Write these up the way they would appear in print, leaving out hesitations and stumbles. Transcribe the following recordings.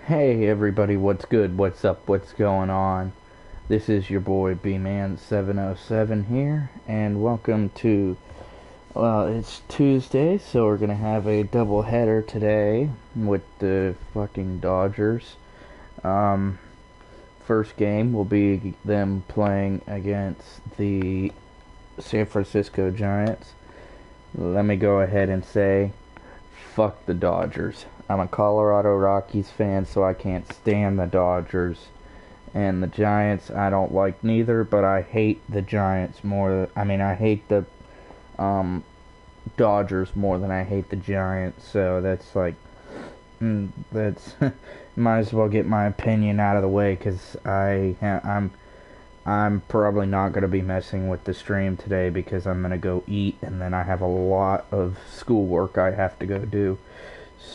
Hey everybody, what's good? What's up? What's going on? This is your boy B-Man707 here, and welcome to, well, it's Tuesday, so we're gonna have a double header today with the fucking Dodgers. Um, First game will be them playing against the San Francisco Giants. Let me go ahead and say, fuck the Dodgers. I'm a Colorado Rockies fan, so I can't stand the Dodgers. And the Giants, I don't like neither, but I hate the Giants more. I hate the um, Dodgers more than I hate the Giants. So that's like, that's might as well get my opinion out of the way, because I'm probably not going to be messing with the stream today because I'm going to go eat, and then I have a lot of schoolwork I have to go do.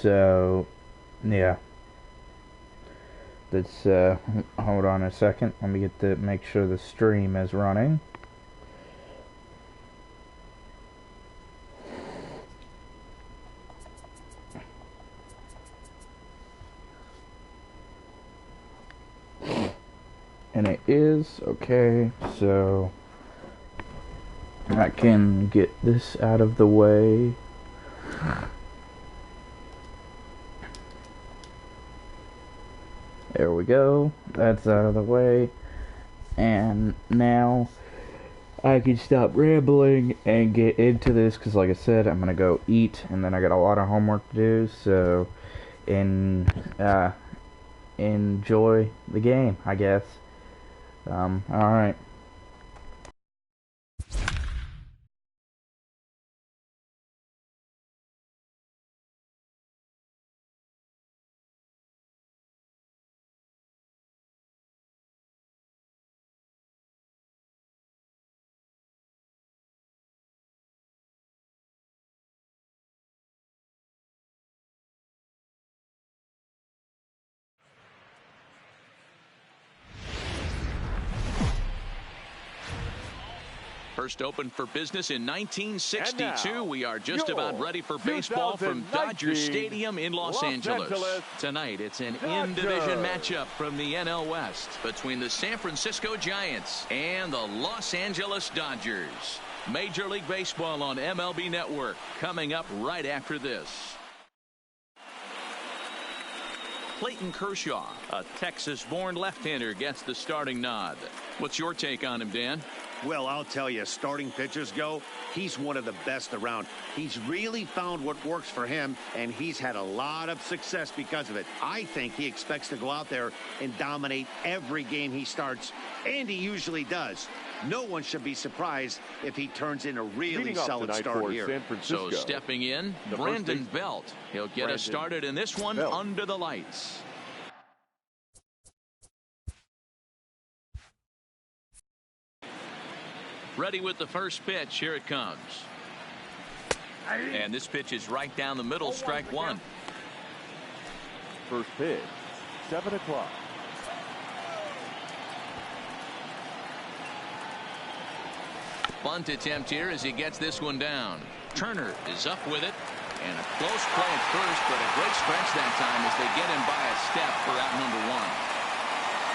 So, yeah. Let's hold on a second. Let me make sure the stream is running. And it is. Okay, so I can get this out of the way. There we go. That's out of the way. And now I can stop rambling and get into this, because like I said, I'm going to go eat, and then I got a lot of homework to do. So, enjoy the game, I guess. Alright. First opened for business in 1962. We are just about ready for baseball from Dodger Stadium in Los Angeles. Tonight, it's an in-division matchup from the NL West between the San Francisco Giants and the Los Angeles Dodgers. Major League Baseball on MLB Network coming up right after this. Clayton Kershaw, a Texas-born left-hander, gets the starting nod. What's your take on him, Dan? Well, I'll tell you, starting pitchers go, he's one of the best around. He's really found what works for him, and he's had a lot of success because of it. I think he expects to go out there and dominate every game he starts, and he usually does. No one should be surprised if he turns in a really solid start here. So stepping in, Brandon Belt. He'll get us started in this one under the lights. Ready with the first pitch. Here it comes. And this pitch is right down the middle. Strike one. First pitch, 7 o'clock. Bunt attempt here as he gets this one down. Turner is up with it. And a close play at first, but a great stretch that time as they get him by a step for out number one.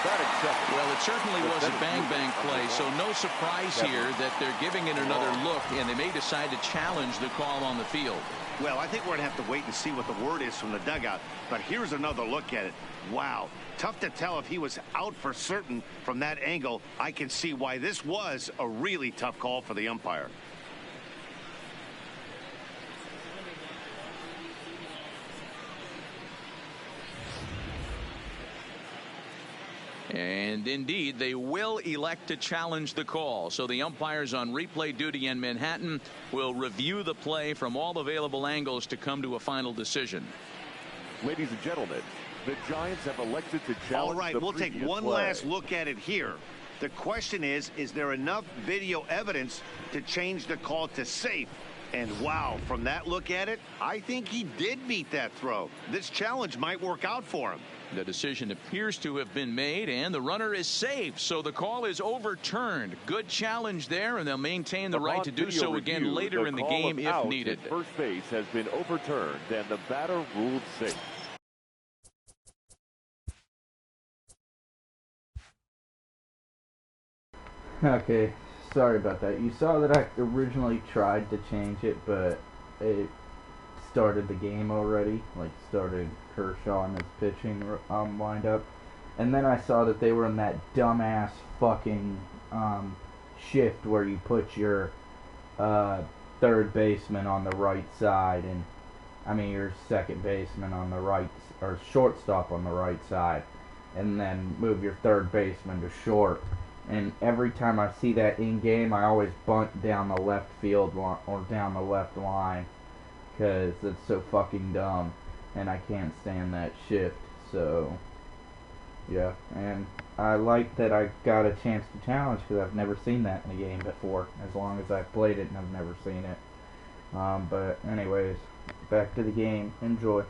Well, it certainly was a bang-bang play, so no surprise here that they're giving it another look, and they may decide to challenge the call on the field. Well, I think we're going to have to wait and see what the word is from the dugout, but here's another look at it. Wow, tough to tell if he was out for certain from that angle. I can see why this was a really tough call for the umpire. And indeed, they will elect to challenge the call. So the umpires on replay duty in Manhattan will review the play from all available angles to come to a final decision. Ladies and gentlemen, the Giants have elected to challenge. All right, we'll take one last look at it here. The question is there enough video evidence to change the call to safe? And wow, from that look at it, I think he did beat that throw. This challenge might work out for him. The decision appears to have been made, and the runner is safe, so the call is overturned. Good challenge there, and they'll maintain the right to do so again later in the game if needed. First base has been overturned, and the batter ruled safe. Okay, sorry about that. You saw that I originally tried to change it, but it started the game already. Like, started Kershaw and his pitching windup. And then I saw that they were in that dumbass fucking shift where you put your third baseman on the right side, and I mean your second baseman on the right, or shortstop on the right side, and then move your third baseman to short. And every time I see that in game, I always bunt down the left field or down the left line, because it's so fucking dumb, and I can't stand that shift. So yeah, and I like that I got a chance to challenge, because I've never seen that in a game before, as long as I've played it, and I've never seen it. But anyways, back to the game. Enjoy.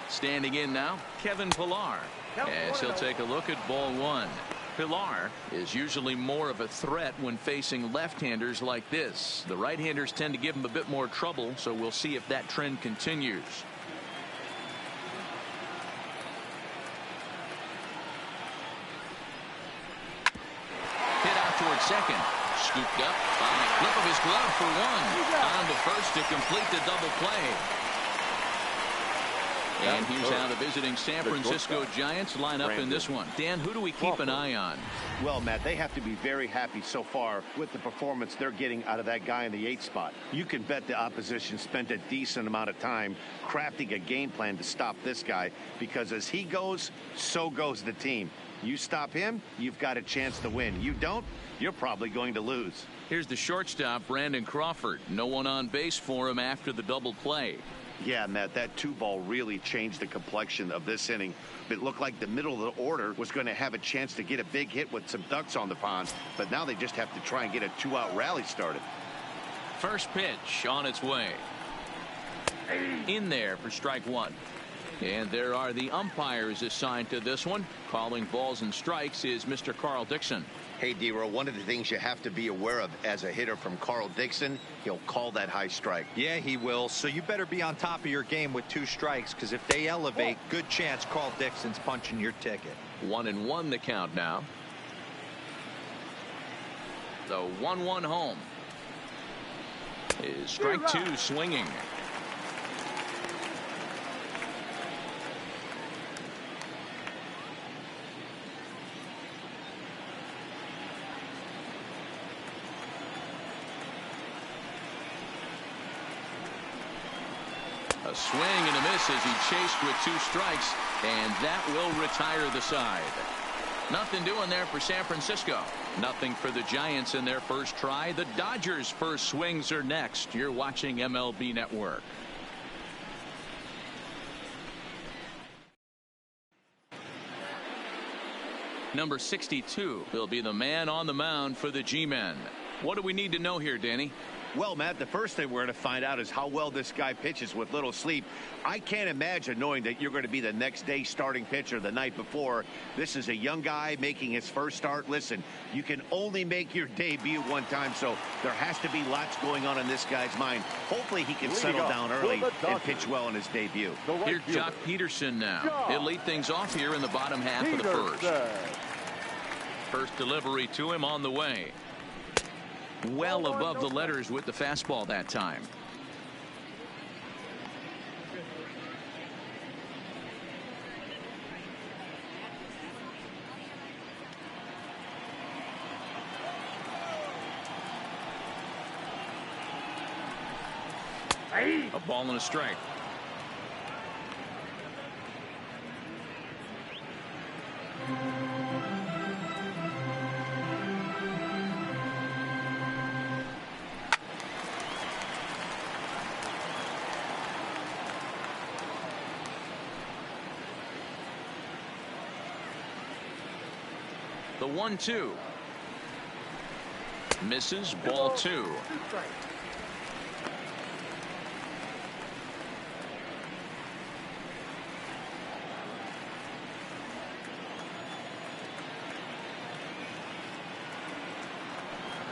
Standing in now, Kevin Pillar, as he'll take a look at ball one. Pillar is usually more of a threat when facing left-handers like this. The right-handers tend to give him a bit more trouble, so we'll see if that trend continues. Hit out towards second. Scooped up on the clip of his glove for one. On to first to complete the double play. And here's how the visiting San Francisco Giants line up in this one. Dan, who do we keep an eye on? Well, Matt, they have to be very happy so far with the performance they're getting out of that guy in the 8th spot. You can bet the opposition spent a decent amount of time crafting a game plan to stop this guy, because as he goes, so goes the team. You stop him, you've got a chance to win. You don't, you're probably going to lose. Here's the shortstop, Brandon Crawford. No one on base for him after the double play. Yeah, Matt, that 2-ball really changed the complexion of this inning. It looked like the middle of the order was going to have a chance to get a big hit with some ducks on the pond, but now they just have to try and get a 2-out rally started. First pitch on its way. In there for strike one. And there are the umpires assigned to this one. Calling balls and strikes is Mr. Carl Dixon. Hey, D-Row, one of the things you have to be aware of as a hitter from Carl Dixon, he'll call that high strike. Yeah, he will. So you better be on top of your game with 2 strikes, because if they elevate, good chance Carl Dixon's punching your ticket. 1-1 the count now. The 1-1 home. Is strike two swinging. A swing and a miss as he chased with 2 strikes, and that will retire the side. Nothing doing there for San Francisco. Nothing for the Giants in their first try. The Dodgers' first swings are next. You're watching MLB Network. Number 62 will be the man on the mound for the G-men. What do we need to know here, Danny? Well, Matt, the first thing we're going to find out is how well this guy pitches with little sleep. I can't imagine knowing that you're going to be the next day starting pitcher the night before. This is a young guy making his first start. Listen, you can only make your debut one time, so there has to be lots going on in this guy's mind. Hopefully he can settle down early and pitch well in his debut. Here's Jock Peterson now. He'll lead things off here in the bottom half of the first. First delivery to him on the way. Well above the letters with the fastball that time. A ball and a strike. The 1-2 misses, ball 2.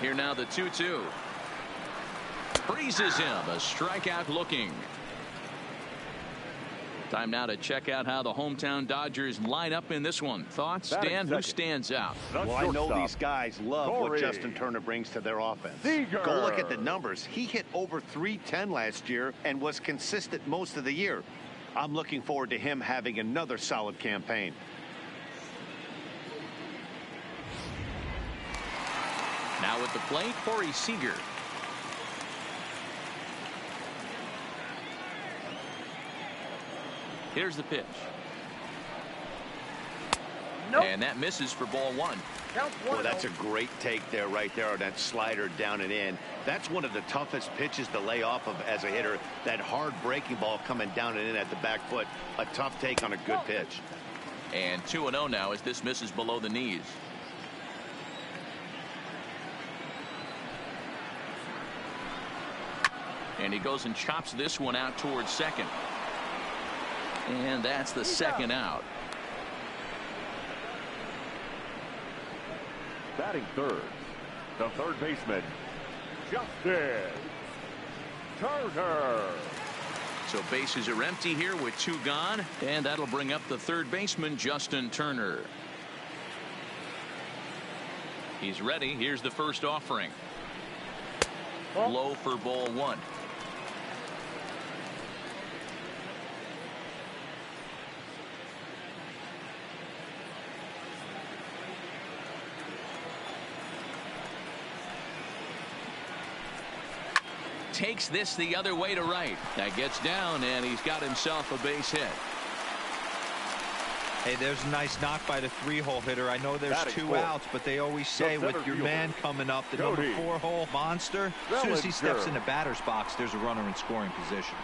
Here now the 2-2. Freezes him. A strikeout looking. Time now to check out how the hometown Dodgers line up in this one. Thoughts, Dan? Who stands out? Well, I know these guys love what Justin Turner brings to their offense. Go look at the numbers. He hit over .310 last year and was consistent most of the year. I'm looking forward to him having another solid campaign. Now at the plate, Corey Seager. Here's the pitch. Nope. And that misses for ball one. Well, that's a great take there, right there on that slider down and in. That's one of the toughest pitches to lay off of as a hitter. That hard breaking ball coming down and in at the back foot. A tough take on a good pitch. And 2-0 now as this misses below the knees. And he goes and chops this one out towards second. And that's the second out. Batting third, the third baseman, Justin Turner. So bases are empty here with 2 gone. And that'll bring up the third baseman, Justin Turner. He's ready. Here's the first offering. Low for ball one. Takes this the other way to right. That gets down, and he's got himself a base hit. Hey, there's a nice knock by the 3-hole hitter. I know there's 2 outs, but they always say with your man coming up, the number 4-hole monster, as soon as he steps in the batter's box, there's a runner in scoring position.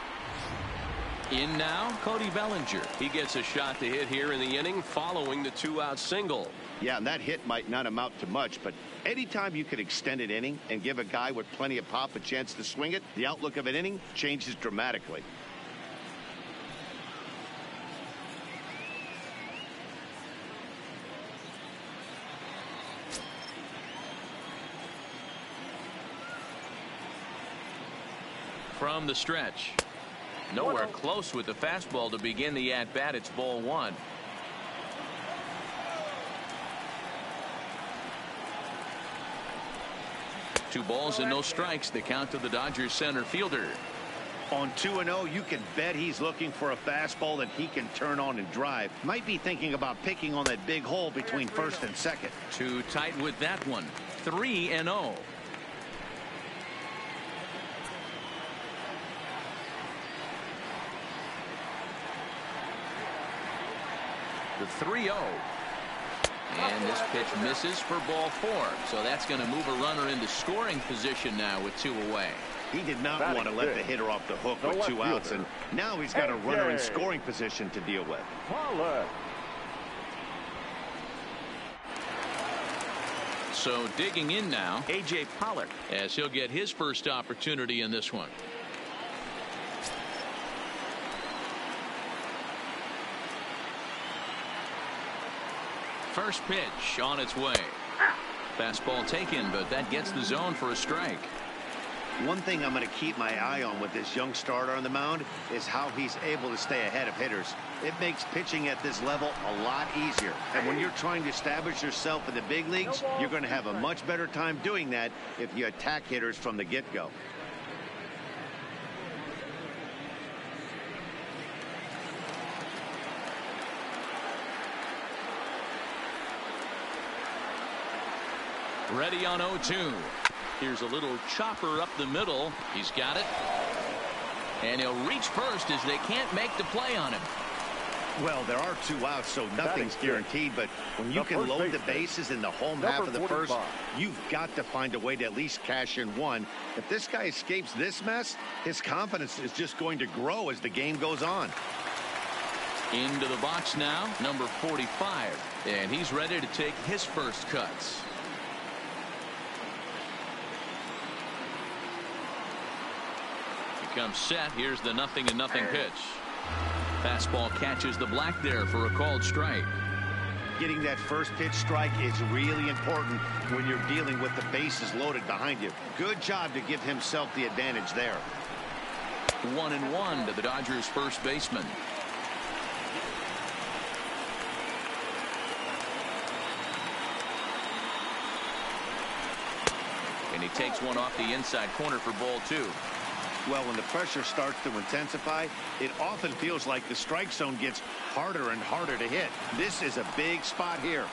In now, Cody Bellinger. He gets a shot to hit here in the inning following the 2-out single. Yeah, and that hit might not amount to much, but anytime you can extend an inning and give a guy with plenty of pop a chance to swing it, the outlook of an inning changes dramatically. From the stretch. Nowhere close with the fastball to begin the at-bat. It's ball one. Two balls and no strikes. The count to the Dodgers center fielder. On 2-0, you can bet he's looking for a fastball that he can turn on and drive. Might be thinking about picking on that big hole between first and second. Too tight with that one. 3-0. The 3-0. And this pitch misses for ball 4. So that's going to move a runner into scoring position now with 2 away. He did not want to let the hitter off the hook with 2 outs, and now he's got a runner in scoring position to deal with. So digging in now, A.J. Pollock, as he'll get his first opportunity in this one. First pitch on its way. Fastball taken, but that gets the zone for a strike. One thing I'm going to keep my eye on with this young starter on the mound is how he's able to stay ahead of hitters. It makes pitching at this level a lot easier. And when you're trying to establish yourself in the big leagues, you're going to have a much better time doing that if you attack hitters from the get-go. Ready on 0-2. Here's a little chopper up the middle. He's got it. And he'll reach first as they can't make the play on him. Well, there are 2 outs, so nothing's guaranteed. But when you can load the bases in the home half of the first, you've got to find a way to at least cash in 1. If this guy escapes this mess, his confidence is just going to grow as the game goes on. Into the box now, number 45. And he's ready to take his first cuts. Comes set. Here's the 0-0 pitch. Fastball catches the black there for a called strike. Getting that first pitch strike is really important when you're dealing with the bases loaded behind you. Good job to give himself the advantage there. 1-1 to the Dodgers first baseman. And he takes one off the inside corner for ball 2. Well, when the pressure starts to intensify, it often feels like the strike zone gets harder and harder to hit. This is a big spot here.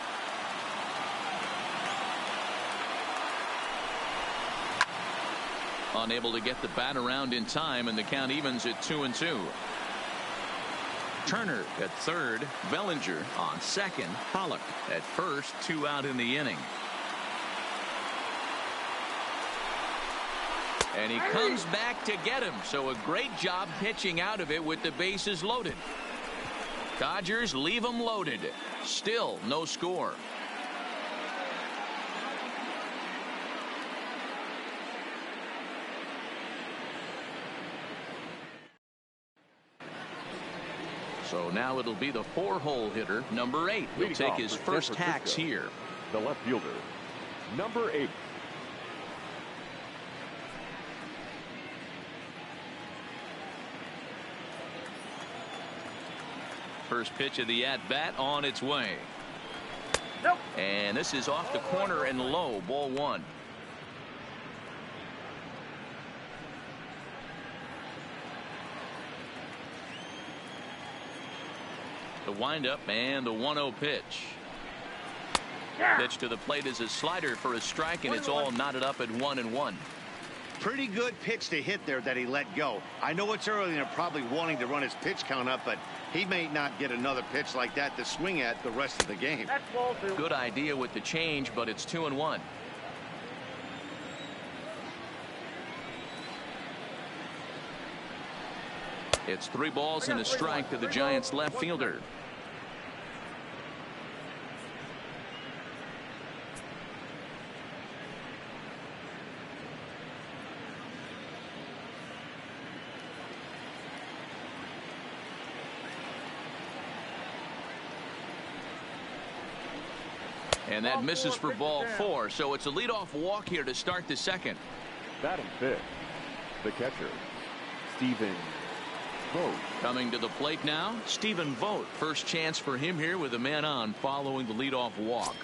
Unable to get the bat around in time, and the count evens at 2-2. Turner at third, Bellinger on second, Pollock at first, 2 out in the inning. And he comes back to get him, so a great job pitching out of it with the bases loaded. Dodgers leave them loaded. Still no score. So now it'll be the 4-hole hitter, number 8. He'll take his first hacks here. The left fielder, number 8. First pitch of the at-bat on its way. And this is off the corner and low, ball 1. The windup and the 1-0 pitch. Pitch to the plate is a slider for a strike, and it's all knotted up at 1-1. Pretty good pitch to hit there that he let go. I know it's early and they're probably wanting to run his pitch count up, but he may not get another pitch like that to swing at the rest of the game. Good idea with the change, but it's 2-1. It's 3 balls and a strike to the Giants left fielder. And that misses for ball 4, so it's a leadoff walk here to start the second. Batting fifth, the catcher, Stephen Vogt. Coming to the plate now, Stephen Vogt. First chance for him here with a man on following the leadoff walk.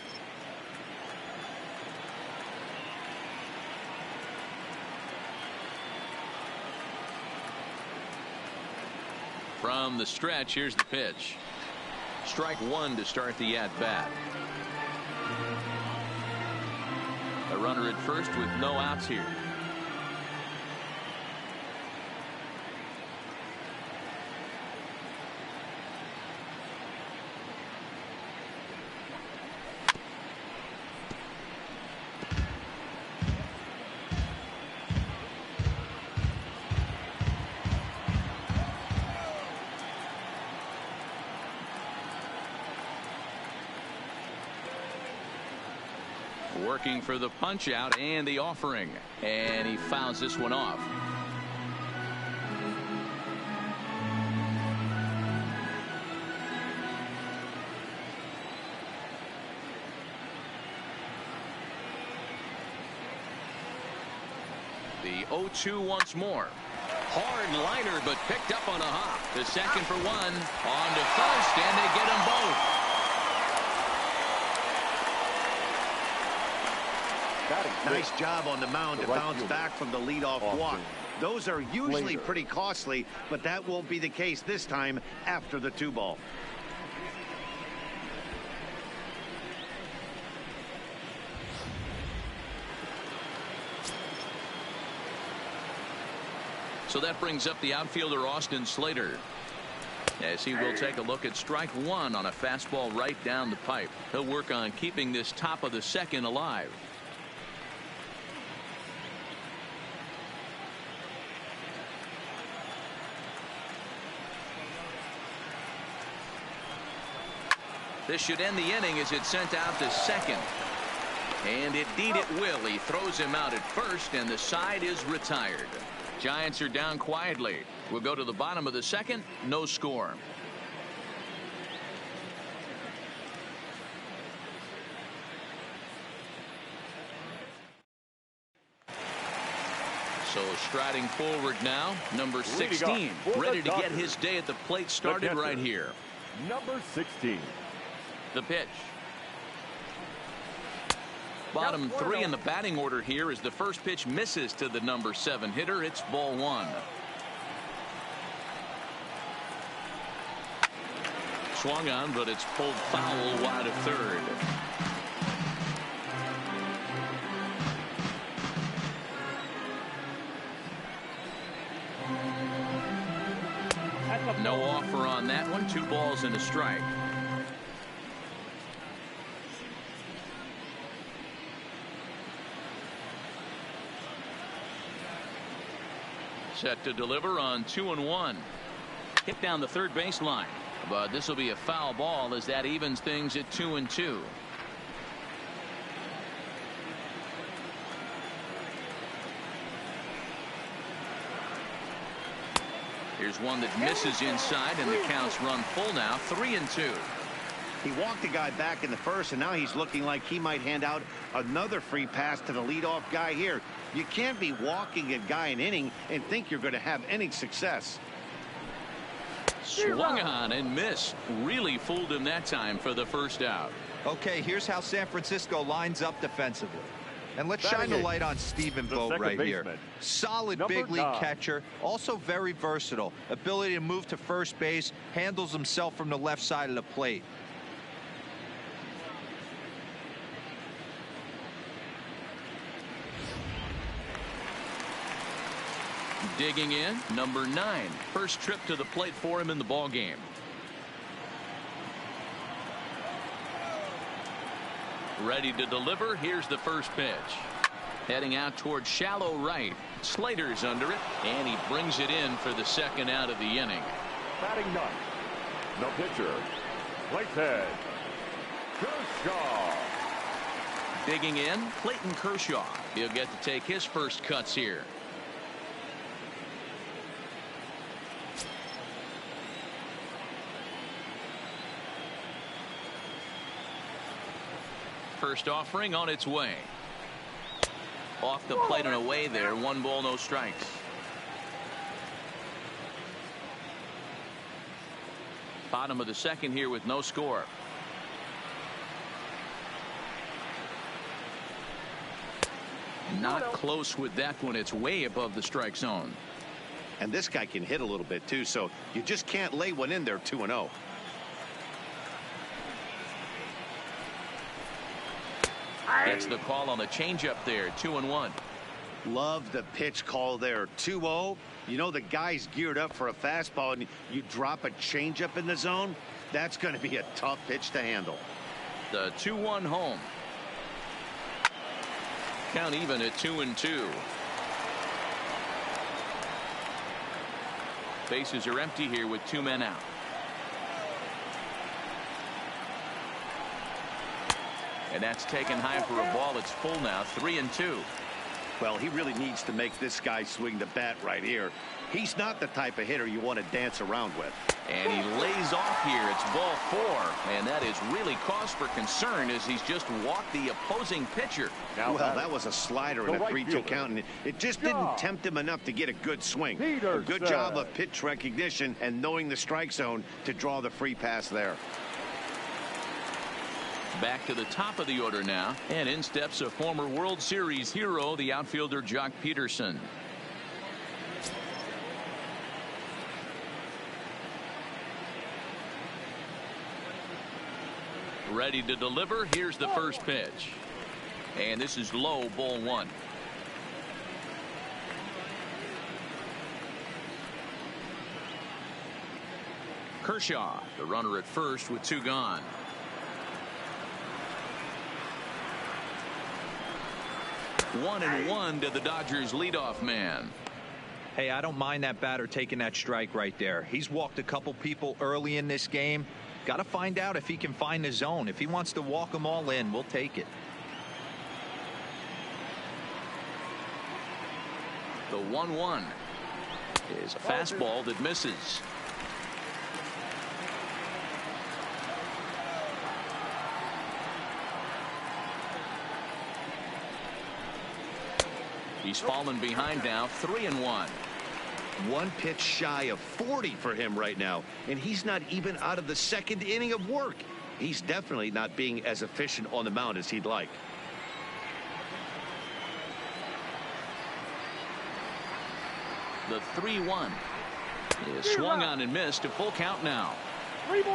From the stretch, here's the pitch. Strike 1 to start the at-bat. A runner at first with no outs here. Working for the punch out and the offering, and he fouls this one off. The 0-2 once more. Hard liner, but picked up on a hop. The second for 1, on to first, and they get them both. Nice job on the mound to bounce back from the leadoff walk. Those are usually pretty costly, but that won't be the case this time after the 2-ball. So that brings up the outfielder Austin Slater, as he will take a look at strike 1 on a fastball right down the pipe. He'll work on keeping this top of the second alive. This should end the inning as it's sent out to second. And indeed it will. He throws him out at first, and the side is retired. Giants are down quietly. We'll go to the bottom of the second. No score. So striding forward now, number 16, ready to get his day at the plate started right here. Number 16. The pitch. Bottom three in the batting order here as the first pitch misses to the number 7 hitter. It's ball 1. Swung on, but it's pulled foul wide of third. No offer on that one. 2 balls and a strike. Set to deliver on 2-1. Hit down the third baseline. But this will be a foul ball as that evens things at 2-2. Here's one that misses inside, and the count's run full now, 3-2. He walked the guy back in the first, and now he's looking like he might hand out another free pass to the leadoff guy here. You can't be walking a guy an inning and think you're going to have any success. Swung on and missed. Really fooled him that time for the first out. Okay, here's how San Francisco lines up defensively. And let's shine a light on Stephen Vogt right here. Solid big league catcher, also very versatile. Ability to move to first base, handles himself from the left side of the plate. Digging in, number 9. First trip to the plate for him in the ball game. Ready to deliver. Here's the first pitch. Heading out towards shallow right. Slater's under it, and he brings it in for the second out of the inning. Batting ninth, the pitcher, Clayton Kershaw. Digging in, Clayton Kershaw. He'll get to take his first cuts here. First offering on its way. Off the plate and away there. 1 ball, no strikes. Bottom of the second here with no score. Not close with that one. It's way above the strike zone. And this guy can hit a little bit too, so you just can't lay one in there 2-0. That's the call on the changeup there. 2-1. Love the pitch call there. 2-0. You know the guy's geared up for a fastball, and you drop a changeup in the zone. That's going to be a tough pitch to handle. The 2-1 home. Count even at 2-2. Bases are empty here with 2 men out. And that's taken high for a ball. It's full now. 3-2. Well, he really needs to make this guy swing the bat right here. He's not the type of hitter you want to dance around with. And he lays off here. It's ball 4. And that is really cause for concern as he's just walked the opposing pitcher. Well, that was a slider in a 3-2 count, and it just didn't tempt him enough to get a good swing. A good job of pitch recognition and knowing the strike zone to draw the free pass there. Back to the top of the order now, and in steps a former World Series hero, the outfielder Jock Peterson. Ready to deliver. Here's the first pitch, and this is low, ball 1. Kershaw, the runner at first with 2 gone. 1-1 to the Dodgers leadoff man. Hey, I don't mind that batter taking that strike right there. He's walked a couple people early in this game. Got to find out if he can find the zone. If he wants to walk them all in, we'll take it. The 1-1 is a fastball that misses. He's fallen behind now, 3-1. One pitch shy of 40 for him right now, and he's not even out of the second inning of work. He's definitely not being as efficient on the mound as he'd like. The 3-1 is swung on and missed. A full count now.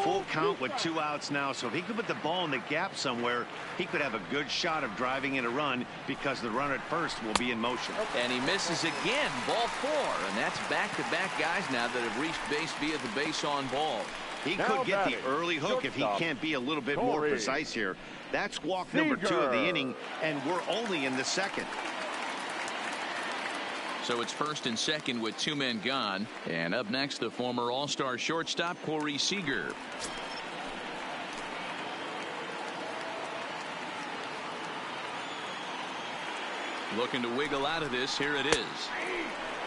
Full count with 2 outs now, so if he could put the ball in the gap somewhere, he could have a good shot of driving in a run because the runner at first will be in motion. And he misses again. Ball 4, and that's back-to-back guys now that have reached base via the base on ball. He could get the early hook if he can't be a little bit more precise here. That's walk number 2 of the inning, and we're only in the second. So it's first and second with 2 men gone. And up next, the former All-Star shortstop, Corey Seager. Looking to wiggle out of this. Here it is.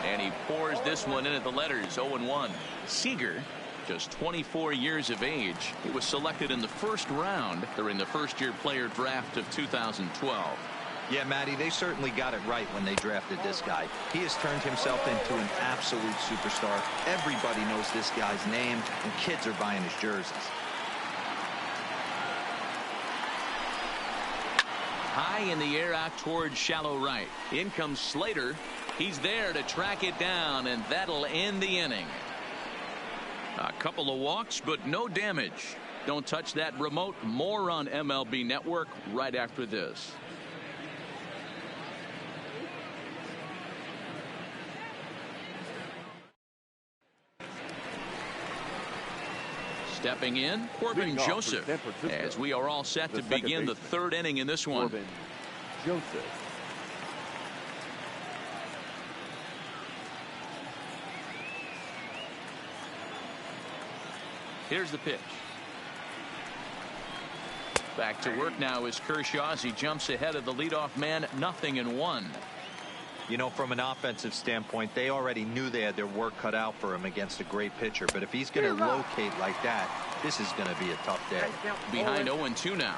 And he pours this one in at the letters. 0-1. Seager, just 24 years of age. He was selected in the first round during the first-year player draft of 2012. Yeah, Matty, they certainly got it right when they drafted this guy. He has turned himself into an absolute superstar. Everybody knows this guy's name, and kids are buying his jerseys. High in the air out towards shallow right. In comes Slater. He's there to track it down, and that'll end the inning. A couple of walks, but no damage. Don't touch that remote. More on MLB Network right after this. Stepping in, Corbin Joseph, as we are all set to begin the third inning in this one. Corbin Joseph. Here's the pitch. Back to work now is Kershaw as he jumps ahead of the leadoff man. 0-1. You know, from an offensive standpoint, they already knew they had their work cut out for him against a great pitcher. But if he's going to locate like that, this is going to be a tough day. Behind 0-2 now.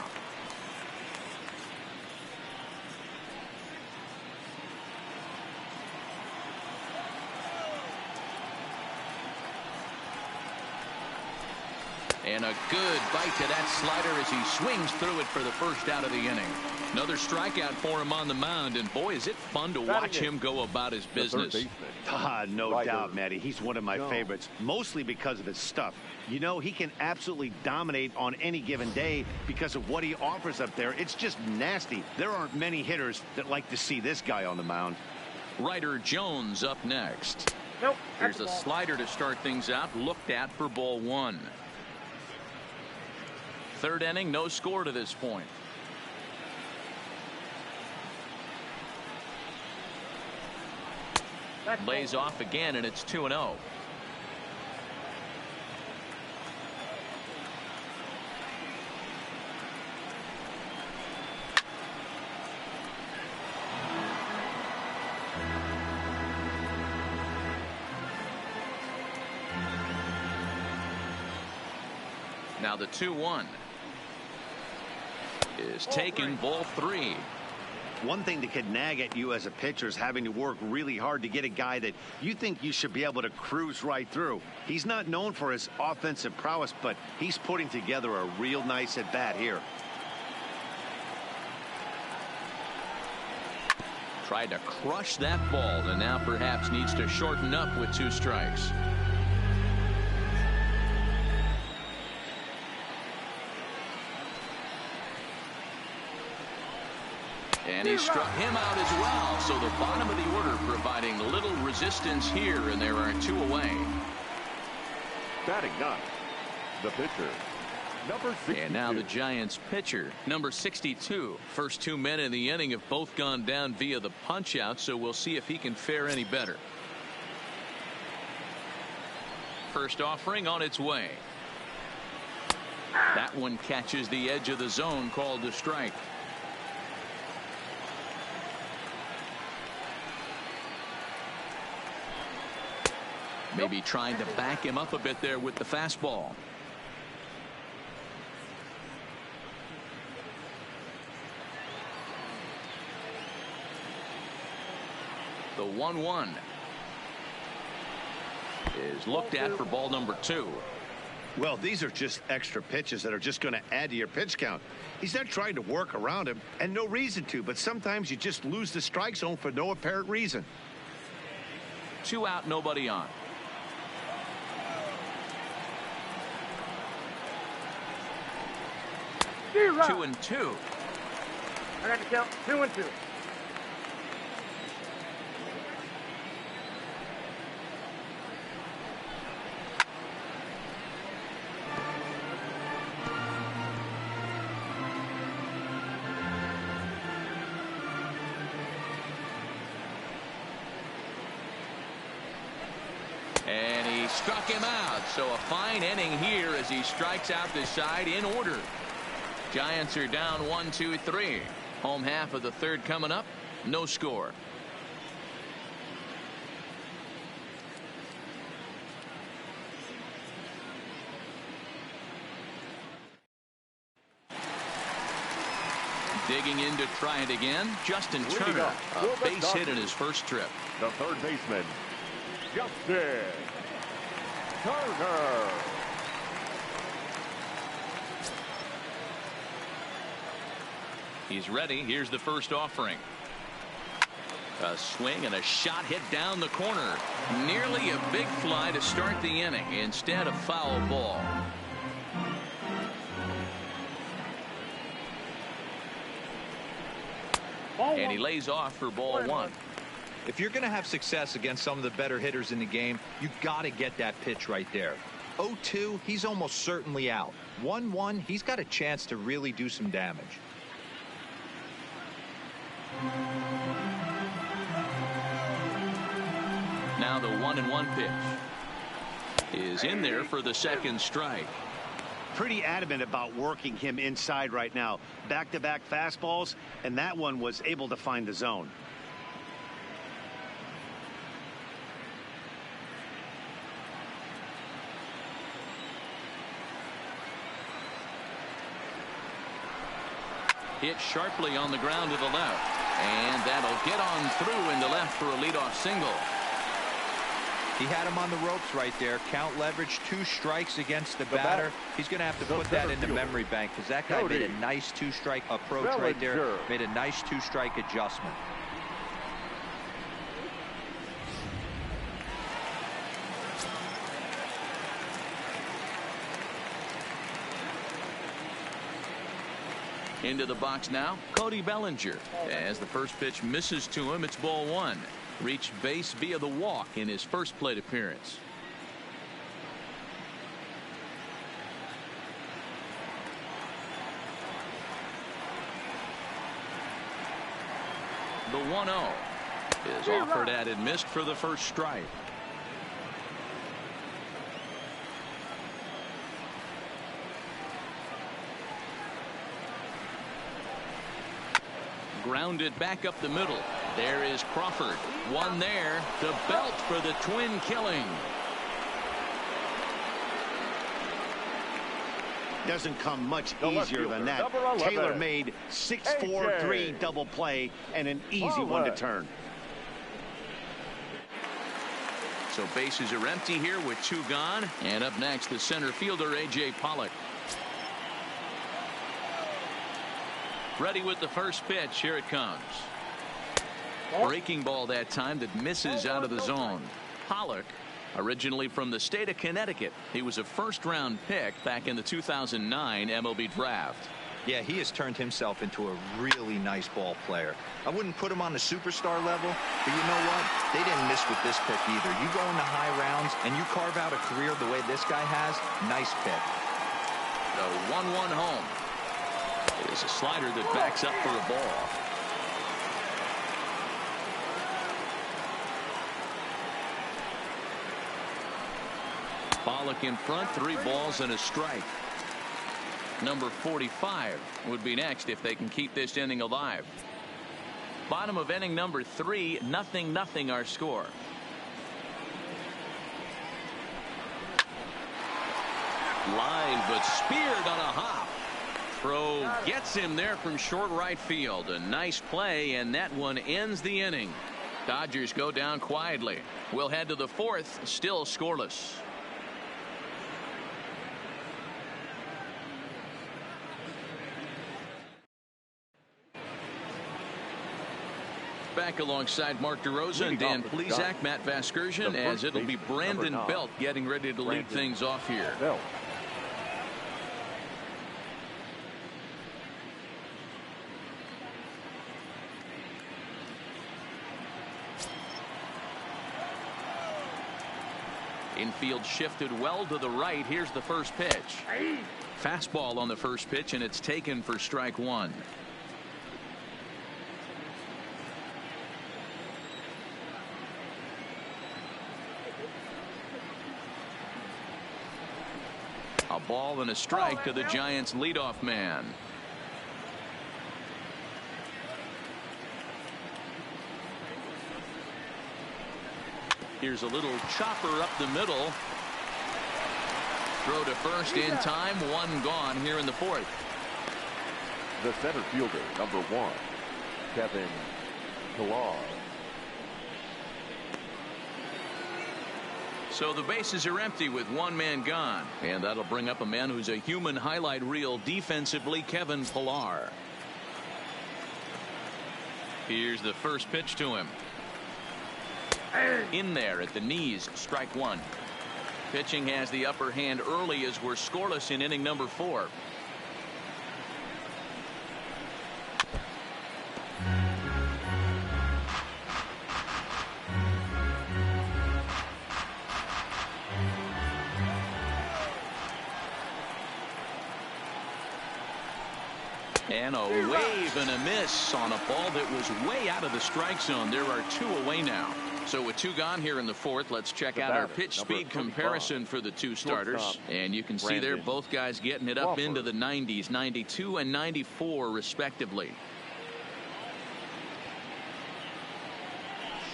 And a good bite to that slider as he swings through it for the first out of the inning. Another strikeout for him on the mound, and boy, is it fun to watch him go about his business. No doubt, Matty. He's one of my favorites, mostly because of his stuff. You know, he can absolutely dominate on any given day because of what he offers up there. It's just nasty. There aren't many hitters that like to see this guy on the mound. Ryder Jones up next. Here's a slider to start things out, looked at for ball 1. Third inning, no score to this point. Lays off again, and it's 2-0. Now the 2-1 is taken, ball 3. One thing that could nag at you as a pitcher is having to work really hard to get a guy that you think you should be able to cruise right through. He's not known for his offensive prowess, but he's putting together a real nice at bat here. Tried to crush that ball, and now perhaps needs to shorten up with 2 strikes. And he struck him out as well. So the bottom of the order providing little resistance here, and there are 2 away. Batting 9, the pitcher, number 62. And now the Giants pitcher, number 62. First 2 men in the inning have both gone down via the punch out, so we'll see if he can fare any better. First offering on its way. That one catches the edge of the zone, called a strike. Maybe trying to back him up a bit there with the fastball. The 1-1 is looked at for ball number 2. Well, these are just extra pitches that are just going to add to your pitch count. He's not trying to work around him, and no reason to, but sometimes you just lose the strike zone for no apparent reason. 2 out, nobody on. Zero. 2-2. I got to count 2-2. And he struck him out. So a fine inning here as he strikes out the side in order. Giants are down 1-2-3. Home half of the third coming up. No score. Digging in to try it again, Justin Turner, a base hit in his first trip. The third baseman, Justin Turner. He's ready. Here's the first offering. A swing and a shot hit down the corner. Nearly a big fly to start the inning. Instead, a foul ball. And he lays off for ball 1. If you're going to have success against some of the better hitters in the game, you got to get that pitch right there. 0-2, he's almost certainly out. 1-1, he's got a chance to really do some damage. Now the 1-1 pitch is in there for the second strike. Pretty adamant about working him inside right now. Back-to-back fastballs, and that one was able to find the zone. Hit sharply on the ground to the left. And that'll get on through into left for a leadoff single. He had him on the ropes right there. Count leverage, 2 strikes against the batter. He's going to have to put that in the memory bank because that guy made a nice 2-strike approach right there. Made a nice 2-strike adjustment. Into the box now, Cody Bellinger. As the first pitch misses to him, it's ball 1. Reached base via the walk in his first plate appearance. The 1-0 is offered at and missed for the first strike. Grounded back up the middle. There is Crawford. One there to belt for the twin killing. Doesn't come much easier than that. Taylor made 6-4-3 double play and an easy one to turn. So bases are empty here with 2 gone. And up next, the center fielder, A.J. Pollock. Ready with the first pitch. Here it comes. Breaking ball that time that misses out of the zone. Pollock, originally from the state of Connecticut. He was a first-round pick back in the 2009 MLB draft. Yeah, he has turned himself into a really nice ball player. I wouldn't put him on the superstar level, but you know what? They didn't miss with this pick either. You go into high rounds and you carve out a career the way this guy has. Nice pick. The 1-1 home. It is a slider that backs up for a ball. Pollock in front, 3 balls and a strike. Number 45 would be next if they can keep this inning alive. Bottom of inning number 3, 0-0 our score. Line but speared on a hop. Throw gets him there from short right field. A nice play, and that one ends the inning. Dodgers go down quietly. We'll head to the fourth, still scoreless. Back alongside Mark DeRosa and Dan Plesac, Matt Vasgersian, as it'll be Brandon Belt getting ready to lead things off here. Infield shifted well to the right. Here's the first pitch. Fastball on the first pitch, and it's taken for strike one. A ball and a strike to the Giants leadoff man. Here's a little chopper up the middle. Throw to first in time. One gone here in the fourth. The center fielder, number 1, Kevin Pillar. So the bases are empty with one man gone. And that'll bring up a man who's a human highlight reel defensively, Kevin Pillar. Here's the first pitch to him. In there at the knees, strike one. Pitching has the upper hand early as we're scoreless in inning number 4. And a wave and a miss on a ball that was way out of the strike zone. There are 2 away now. So with 2 gone here in the fourth, let's check out our pitch speed comparison for the 2 starters. And you can see there both guys getting it up into the 90s, 92 and 94 respectively.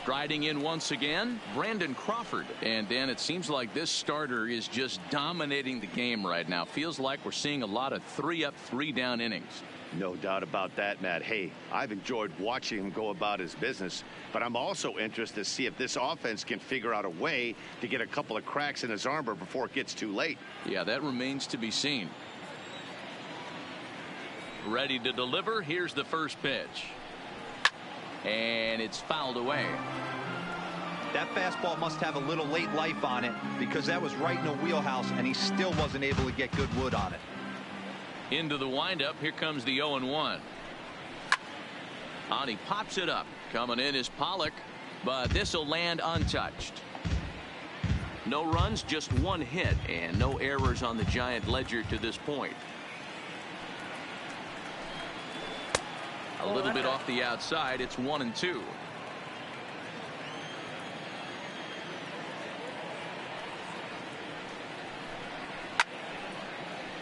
Striding in once again, Brandon Crawford. And Dan, it seems like this starter is just dominating the game right now. Feels like we're seeing a lot of 3-up, 3-down innings. No doubt about that, Matt. Hey, I've enjoyed watching him go about his business, but I'm also interested to see if this offense can figure out a way to get a couple of cracks in his armor before it gets too late. Yeah, that remains to be seen. Ready to deliver. Here's the first pitch. And it's fouled away. That fastball must have a little late life on it because that was right in the wheelhouse and he still wasn't able to get good wood on it. Into the windup. Here comes the 0-1. And he pops it up. Coming in is Pollock, but this will land untouched. No runs, just 1 hit, and no errors on the Giant ledger to this point. A little bit off the outside. It's 1-2.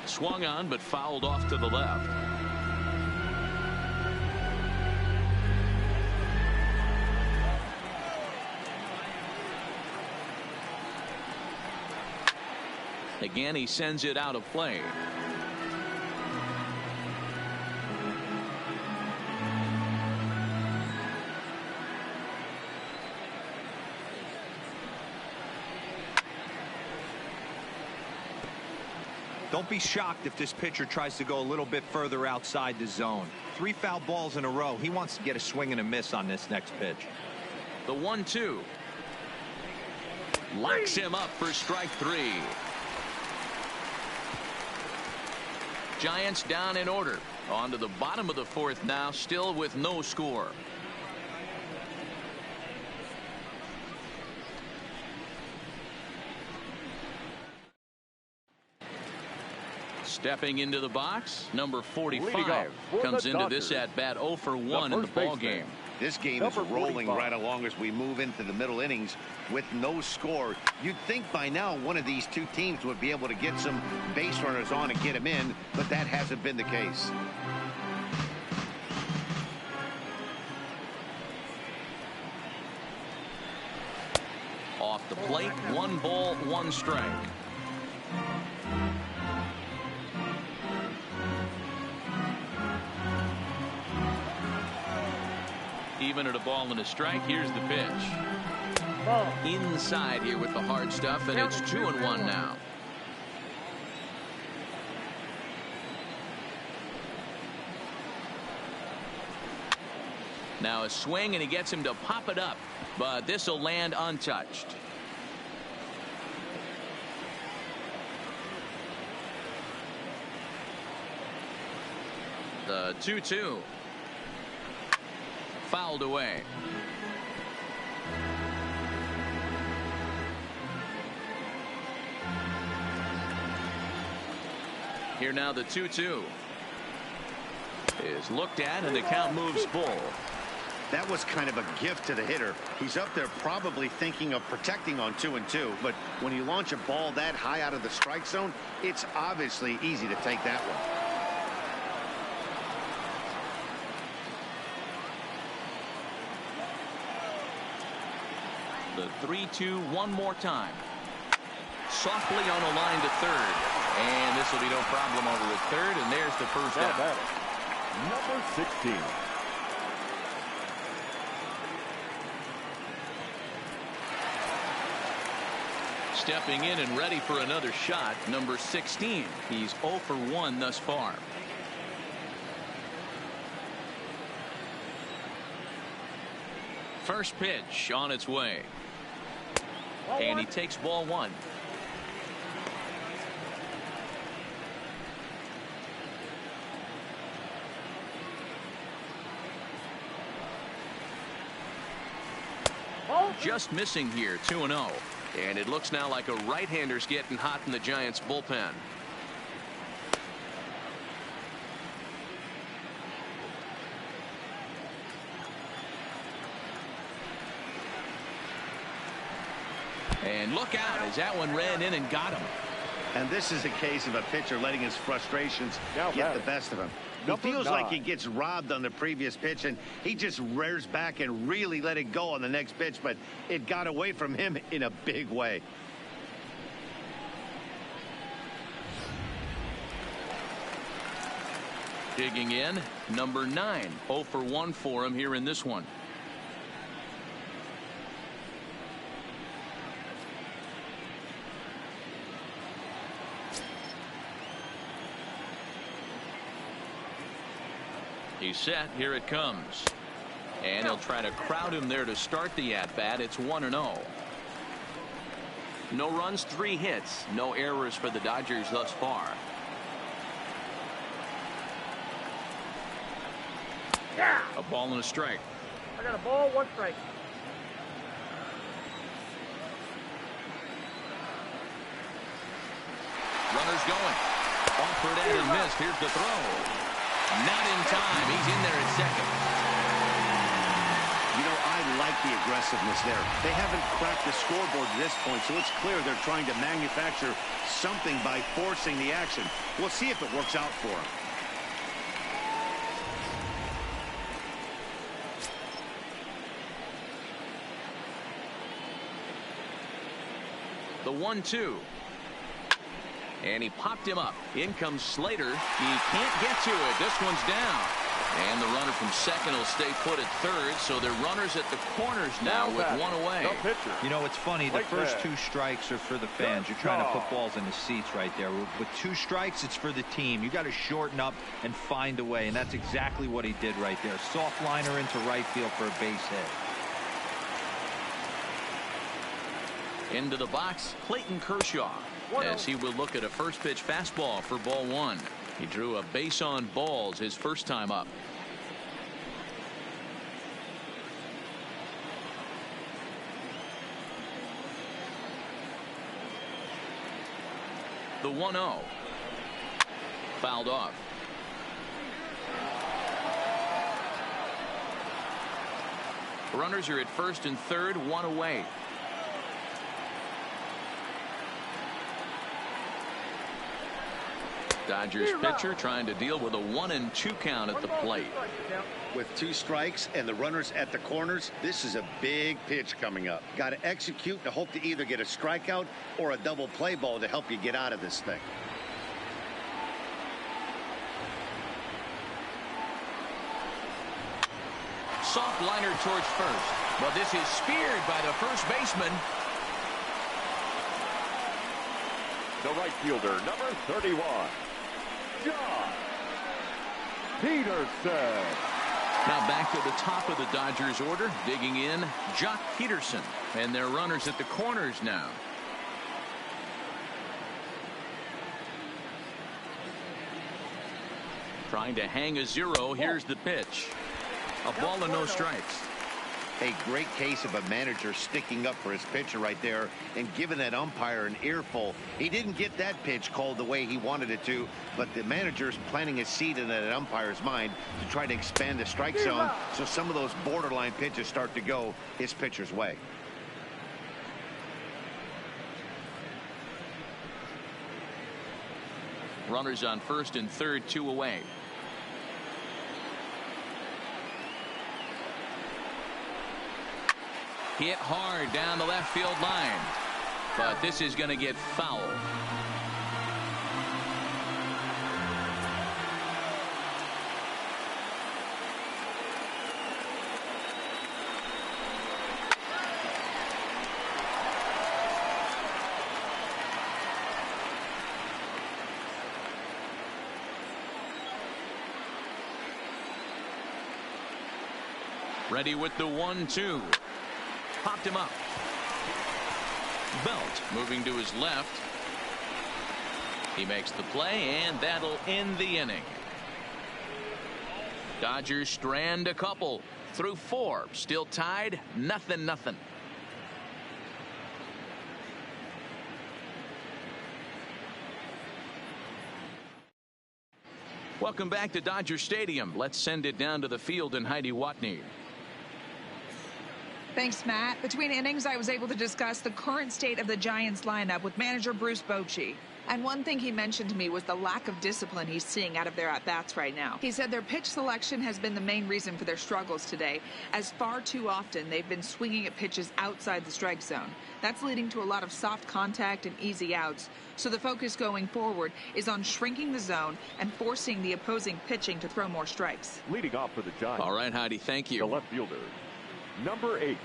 Swung on, but fouled off to the left. Again, he sends it out of play. Don't be shocked if this pitcher tries to go a little bit further outside the zone. 3 foul balls in a row. He wants to get a swing and a miss on this next pitch. The 1-2. Locks him up for strike 3. Giants down in order. On to the bottom of the fourth now, still with no score. Stepping into the box, number 45 comes into this at bat 0 for 1 in the ball game. This game is rolling right along as we move into the middle innings with no score. You'd think by now one of these 2 teams would be able to get some base runners on and get them in, but that hasn't been the case. Off the plate, 1 ball, 1 strike. even at a ball and a strike. Here's the pitch. Ball. Inside here with the hard stuff, and it's 2-1 now. Now a swing, and he gets him to pop it up, but this will land untouched. The 2-2. Fouled away. Here now the 2-2 is looked at, and the count moves full. That was kind of a gift to the hitter. He's up there probably thinking of protecting on 2-2, but when you launch a ball that high out of the strike zone, it's obviously easy to take that one. The 3-2 one more time. Softly on a line to third. And this will be no problem over the third, and there's the first out. Number 16. Stepping in and ready for another shot, number 16. He's 0 for 1 thus far. First pitch on its way. And he takes ball one. Just missing here, 2-0. And it looks now like a right-hander's getting hot in the Giants bullpen. And look out as that one ran in and got him. And this is a case of a pitcher letting his frustrations get the best of him. He feels like he gets robbed on the previous pitch, and he just rears back and really let it go on the next pitch, but it got away from him in a big way. Digging in, number 9. 0 for 1 for him here in this one. He's set. Here it comes. And he'll try to crowd him there to start the at-bat. It's 1-0. No runs, 3 hits. No errors for the Dodgers thus far. Yeah. A ball and a strike. I got a ball, 1 strike. Runners going. Offered and missed. Here's the throw. Not in time. He's in there at second. You know, I like the aggressiveness there. They haven't cracked the scoreboard at this point, so it's clear they're trying to manufacture something by forcing the action. We'll see if it works out for them. The 1-2. And he popped him up. In comes Slater. He can't get to it. This one's down. And the runner from second will stay put at third. So they're runners at the corners now with 1 away. You know, it's funny. The first 2 strikes are for the fans. You're trying to put balls in the seats right there. With 2 strikes, it's for the team. You got to shorten up and find a way. And that's exactly what he did right there. Soft liner into right field for a base hit. Into the box, Clayton Kershaw, as he will look at a first pitch fastball for ball 1. He drew a base on balls his first time up. The 1-0. Fouled off. Runners are at first and third, 1 away. Dodgers pitcher trying to deal with a 1-2 count at the plate. With 2 strikes and the runners at the corners, this is a big pitch coming up. Got to execute to hope to either get a strikeout or a double play ball to help you get out of this thing. Soft liner towards first. Well, this is speared by the first baseman. The right fielder, number 31, Joc Pederson. Now back to the top of the Dodgers order. Digging in, Joc Pederson. And their runners at the corners now. Trying to hang a 0. Here's the pitch. A ball and no strikes. A great case of a manager sticking up for his pitcher right there and giving that umpire an earful. He didn't get that pitch called the way he wanted it to, but the manager's planting a seed in that umpire's mind to try to expand the strike zone so some of those borderline pitches start to go his pitcher's way. Runners on first and third, 2 away. Hit hard down the left field line. But this is going to get foul. Ready with the 1-2. Popped him up. Belt moving to his left. He makes the play, and that'll end the inning. Dodgers strand a couple through 4. Still tied, 0-0. Welcome back to Dodger Stadium. Let's send it down to the field and Heidi Watney. Thanks, Matt. Between innings, I was able to discuss the current state of the Giants lineup with manager Bruce Bochy. And one thing he mentioned to me was the lack of discipline he's seeing out of their at-bats right now. He said their pitch selection has been the main reason for their struggles today, as far too often they've been swinging at pitches outside the strike zone. That's leading to a lot of soft contact and easy outs. So the focus going forward is on shrinking the zone and forcing the opposing pitching to throw more strikes. Leading off for the Giants. All right, Heidi, thank you. The left fielder, number 8.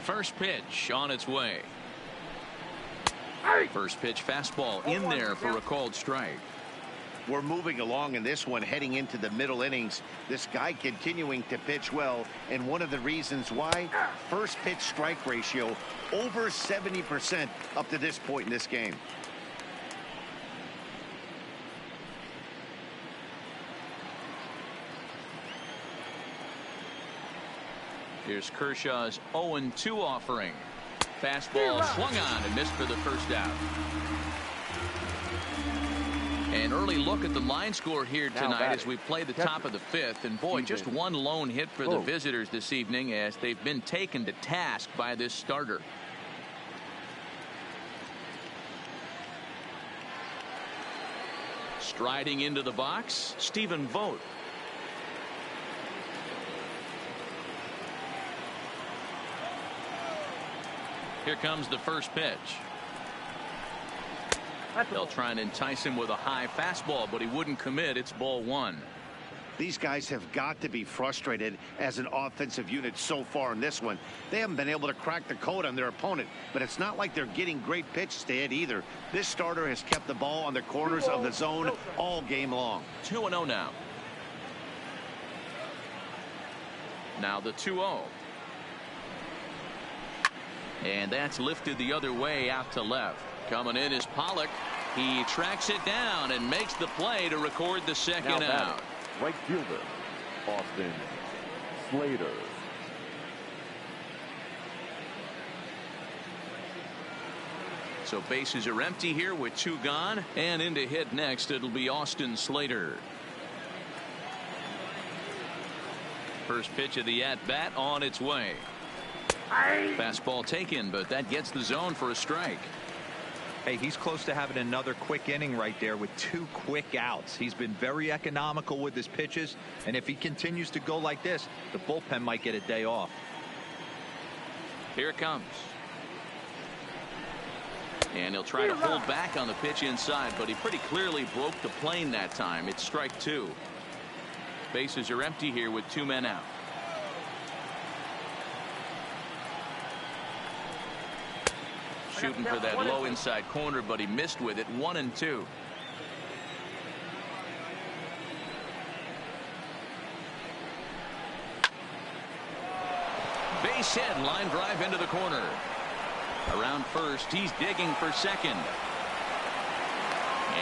First pitch on its way. First pitch fastball in there for a called strike. We're moving along in this one, heading into the middle innings. This guy continuing to pitch well, and one of the reasons why, first pitch strike ratio over 70% up to this point in this game. Here's Kershaw's 0-2 offering. Fastball swung on and missed for the first out. An early look at the line score here tonight as we play the top of the 5th. And boy, just one lone hit for the visitors this evening as they've been taken to task by this starter. Striding into the box, Stephen Vogt. Here comes the first pitch. They'll try and entice him with a high fastball, but he wouldn't commit. It's ball 1. These guys have got to be frustrated as an offensive unit so far in this one. They haven't been able to crack the code on their opponent, but it's not like they're getting great pitches to hit either. This starter has kept the ball on the corners of the zone all game long. 2-0 now. Now the 2-0. And that's lifted the other way out to left. Coming in is Pollock. He tracks it down and makes the play to record the second out. Right fielder, Austin Slater. So bases are empty here with 2 gone. And in to hit next, it'll be Austin Slater. First pitch of the at-bat on its way. Fastball taken, but that gets the zone for a strike. Hey, he's close to having another quick inning right there with 2 quick outs. He's been very economical with his pitches, and if he continues to go like this, the bullpen might get a day off. Here it comes. And he'll try to hold back on the pitch inside, but he pretty clearly broke the plane that time. It's strike two. Bases are empty here with 2 men out. Shooting for that low inside corner, but he missed with it. 1-2. Base hit, line drive into the corner. Around first, he's digging for second.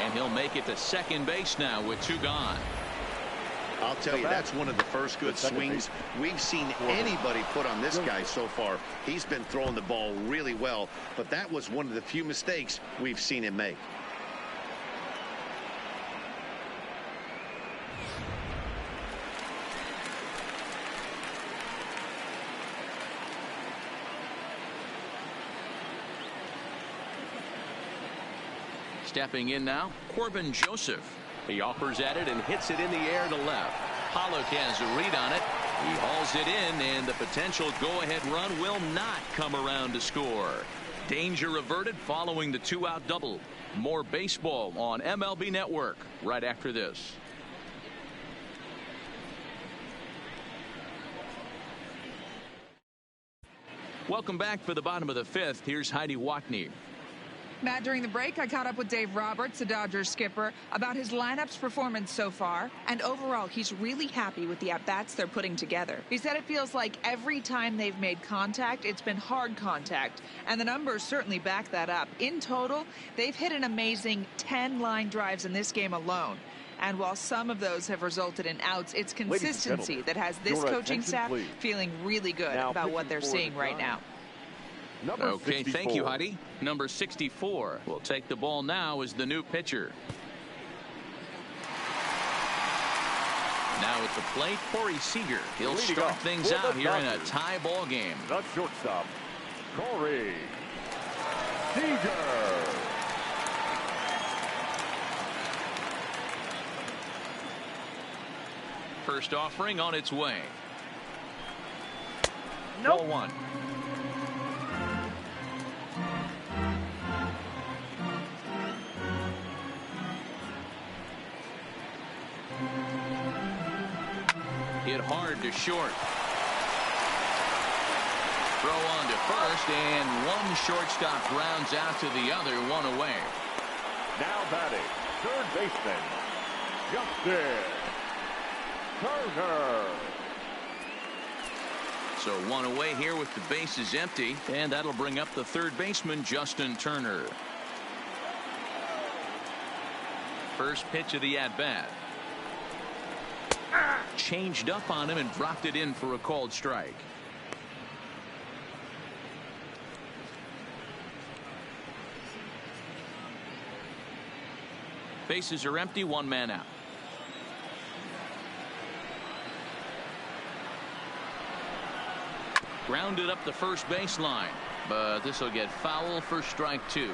And he'll make it to second base now with 2 gone. I'll tell you, that's one of the first good swings we've seen anybody put on this guy so far. He's been throwing the ball really well, but that was one of the few mistakes we've seen him make. Stepping in now, Corbin Joseph. He offers at it and hits it in the air to left. Pollock has a read on it. He hauls it in, and the potential go-ahead run will not come around to score. Danger averted following the 2-out double. More baseball on MLB Network right after this. Welcome back for the bottom of the 5th. Here's Heidi Watney. Matt, during the break, I caught up with Dave Roberts, the Dodgers skipper, about his lineup's performance so far. And overall, he's really happy with the at-bats they're putting together. He said it feels like every time they've made contact, it's been hard contact. And the numbers certainly back that up. In total, they've hit an amazing 10 line drives in this game alone. And while some of those have resulted in outs, it's consistency that has this coaching staff feeling really good about what they're seeing right now. Okay, thank you, Heidi. Number 64 will take the ball now as the new pitcher. Now at the plate, Corey Seager. He'll start things out here in a tie ball game. The shortstop, Corey Seager. First offering on its way. Nope. Ball 1. Hit hard to short. Throw on to first, and one shortstop grounds out to the other, 1 away. Now batting, third baseman, Justin Turner. So 1 away here with the bases empty, and that'll bring up the third baseman, Justin Turner. First pitch of the at-bat. Changed up on him and dropped it in for a called strike. Bases are empty, 1 man out. Grounded up the first baseline, but this will get foul for strike 2.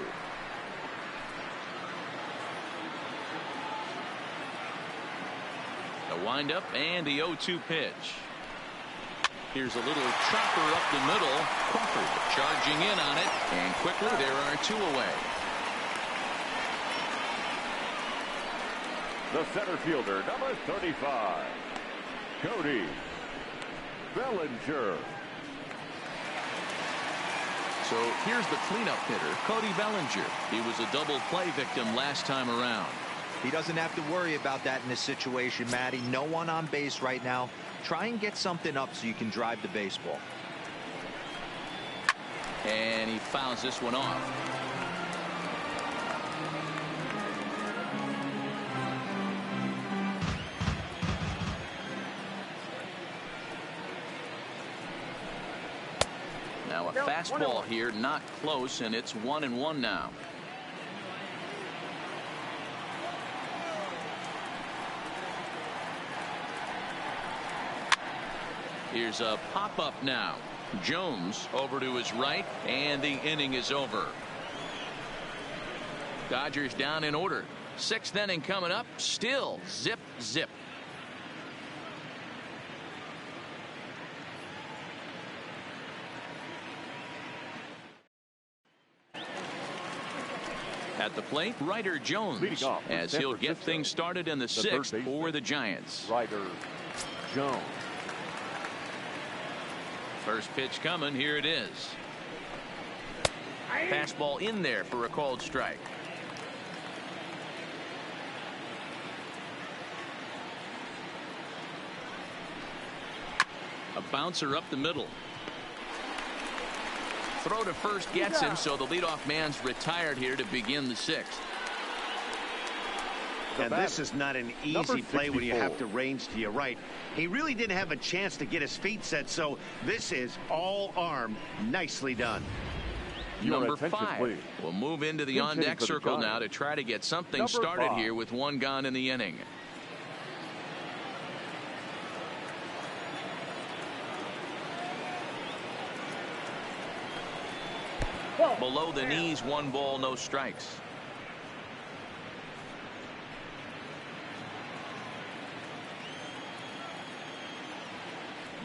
The windup and the 0-2 pitch. Here's a little chopper up the middle. Crawford charging in on it, and quickly there are 2 away. The center fielder, number 35, Cody Bellinger. So here's the cleanup hitter, Cody Bellinger. He was a double play victim last time around. He doesn't have to worry about that in this situation, Matty. No one on base right now. Try and get something up so you can drive the baseball. And he fouls this one off. Now a fastball here, not close, and it's 1-1 now. Here's a pop-up now. Jones over to his right, and the inning is over. Dodgers down in order. 6th inning coming up. Still zip, zip. At the plate, Ryder Jones, as he'll get things started in the sixth for the Giants. Ryder Jones. First pitch coming. Here it is. Fastball in there for a called strike. A bouncer up the middle. Throw to first gets him, so the leadoff man's retired here to begin the sixth. And this is not an easy play when you have to range to your right. He really didn't have a chance to get his feet set, so this is all arm. Nicely done. Number 5 will move into the on-deck circle now to try to get something started here with one gone in the inning. Below the knees, 1 ball, no strikes.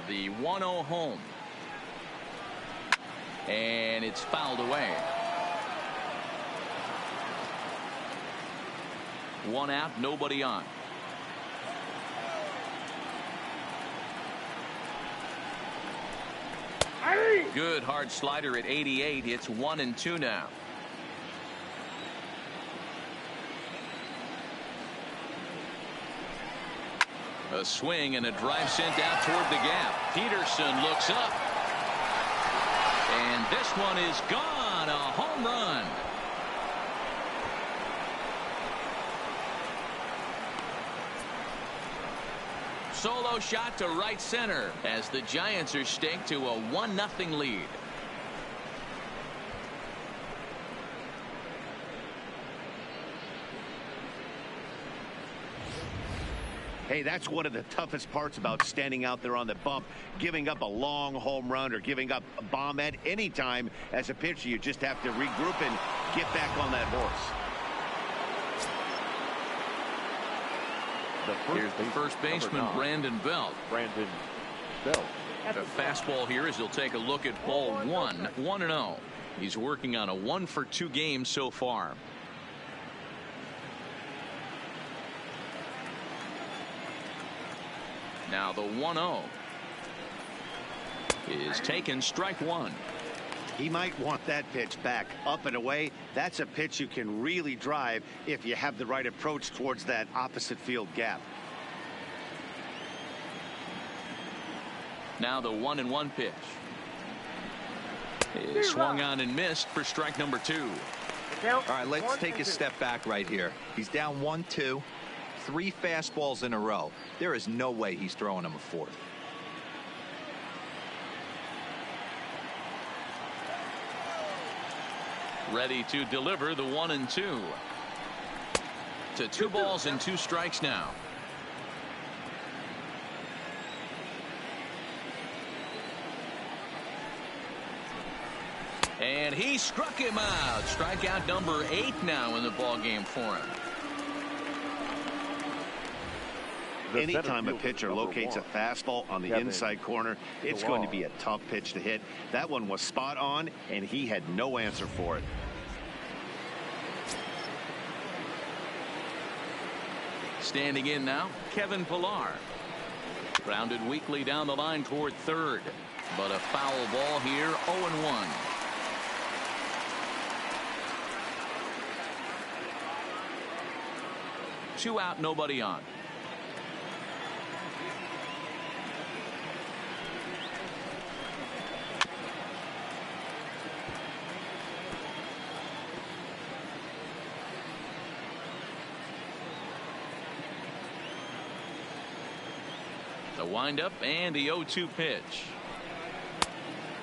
The 1-0 home. And it's fouled away. 1 out, nobody on. Good hard slider at 88. It's 1-2 now. A swing and a drive sent out toward the gap. Peterson looks up. And this one is gone. A home run. Solo shot to right center as the Giants are staked to a 1-0 lead. Hey, that's one of the toughest parts about standing out there on the bump. Giving up a long home run or giving up a bomb at any time as a pitcher. You just have to regroup and get back on that horse. Here's the first baseman, Brandon Belt. A fastball here as he'll take a look at ball 1. 1-0. He's working on a 1-for-2 game so far. Now the 1-0 is taken, strike 1. He might want that pitch back, up and away. That's a pitch you can really drive if you have the right approach towards that opposite field gap. Now the 1-1 pitch is swung on and missed for strike number 2. All right, let's take a step back right here. He's down 1-2, 3 fastballs in a row. There is no way he's throwing him a fourth. Ready to deliver the 1-2. To 2 balls and 2 strikes now. And he struck him out. Strikeout number 8 now in the ballgame for him. Anytime a pitcher locates a fastball on the inside corner, it's going to be a tough pitch to hit. That one was spot on, and he had no answer for it. Standing in now, Kevin Pillar. Grounded weakly down the line toward third. But a foul ball here, 0-1. Two out, nobody on. The windup and the 0-2 pitch.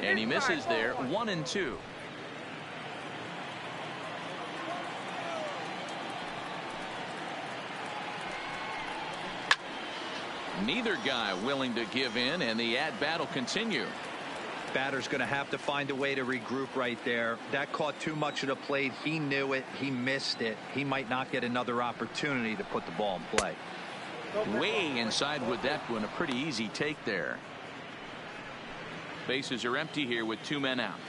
And he misses there, 1-2. Neither guy willing to give in, and the at-bat will continue. Batter's going to have to find a way to regroup right there. That caught too much of the plate. He knew it. He missed it. He might not get another opportunity to put the ball in play. Way inside with that one. A pretty easy take there. Bases are empty here with 2 men out.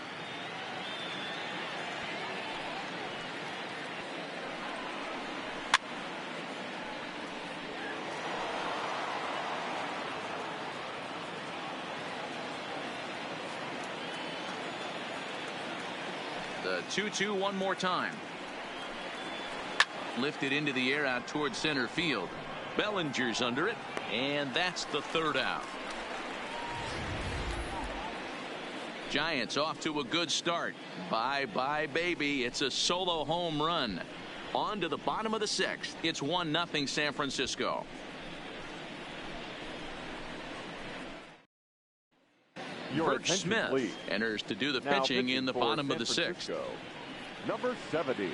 The 2-2 one more time. Lifted into the air out towards center field. Bellinger's under it, and that's the third out. Giants off to a good start. Bye-bye, baby. It's a solo home run. On to the bottom of the sixth. It's 1-0 San Francisco. Bert Smith please. enters to do the Now pitching in the bottom of the sixth. Number 70,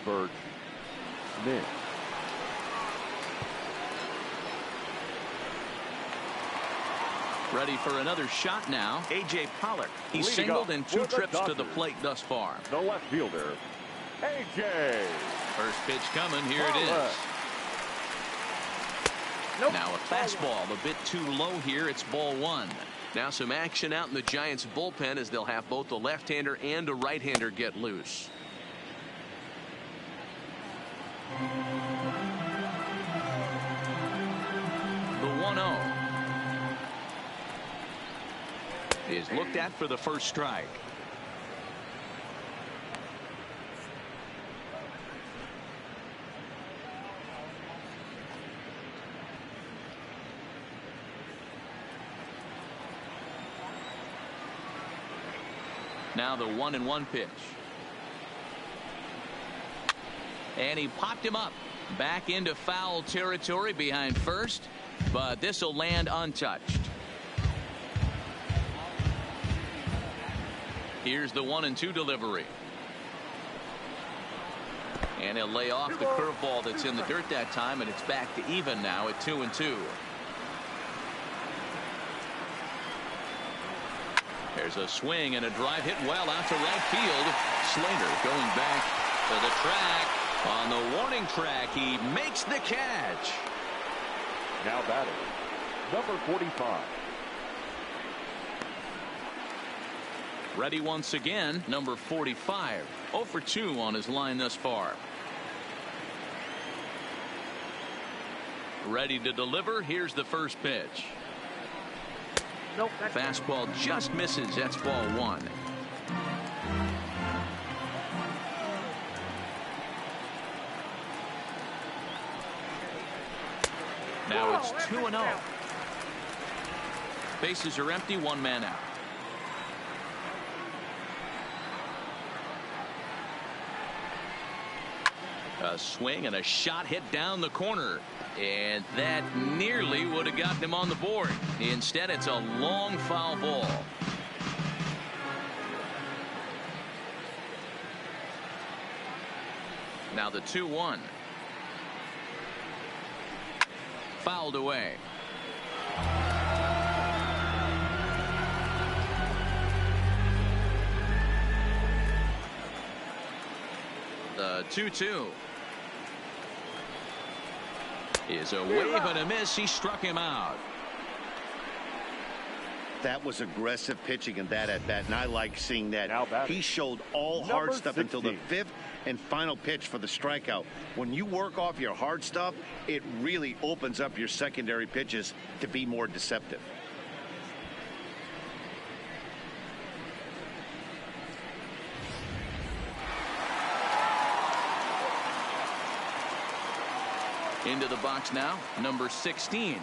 Bert Smith. Ready for another shot now. A.J. Pollock. He's Leading singled up in 2 for the trips to the Dodgers, plate thus far. The left fielder, A.J. First pitch coming. Here it is. Pollock. Nope. Now a fastball a bit too low here. It's ball 1. Now some action out in the Giants bullpen as they'll have both a left-hander and a right-hander get loose. The 1-0 is looked at for the first strike. Now the 1-1 pitch. And he popped him up. Back into foul territory behind first. But this will land untouched. Here's the 1-2 delivery. And he'll lay off the curveball that's in the dirt that time, and it's back to even now at 2-2. There's a swing and a drive hit well out to right field. Slater going back to the track. On the warning track, he makes the catch. Now batting, number 45. Ready once again, number 45. 0 for 2 on his line thus far. Ready to deliver. Here's the first pitch. Nope, fastball just misses. That's ball 1. Now it's 2-0. Bases are empty. 1 man out. A swing and a shot hit down the corner. And that nearly would have gotten him on the board. Instead, it's a long foul ball. Now the 2-1. Fouled away. The 2-2. Is a wave and a miss. He struck him out. That was aggressive pitching in that at bat, and I like seeing that. He showed all hard stuff until the 5th and final pitch for the strikeout. When you work off your hard stuff, it really opens up your secondary pitches to be more deceptive. Into the box now, number 16.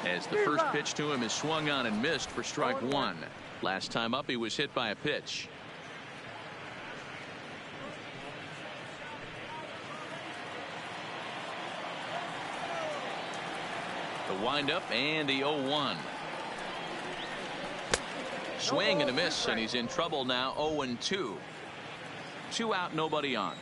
As the first pitch to him is swung on and missed for strike 1. Last time up, he was hit by a pitch. The windup and the 0-1. Swing and a miss, and he's in trouble now. 0-2. 2 out, nobody on.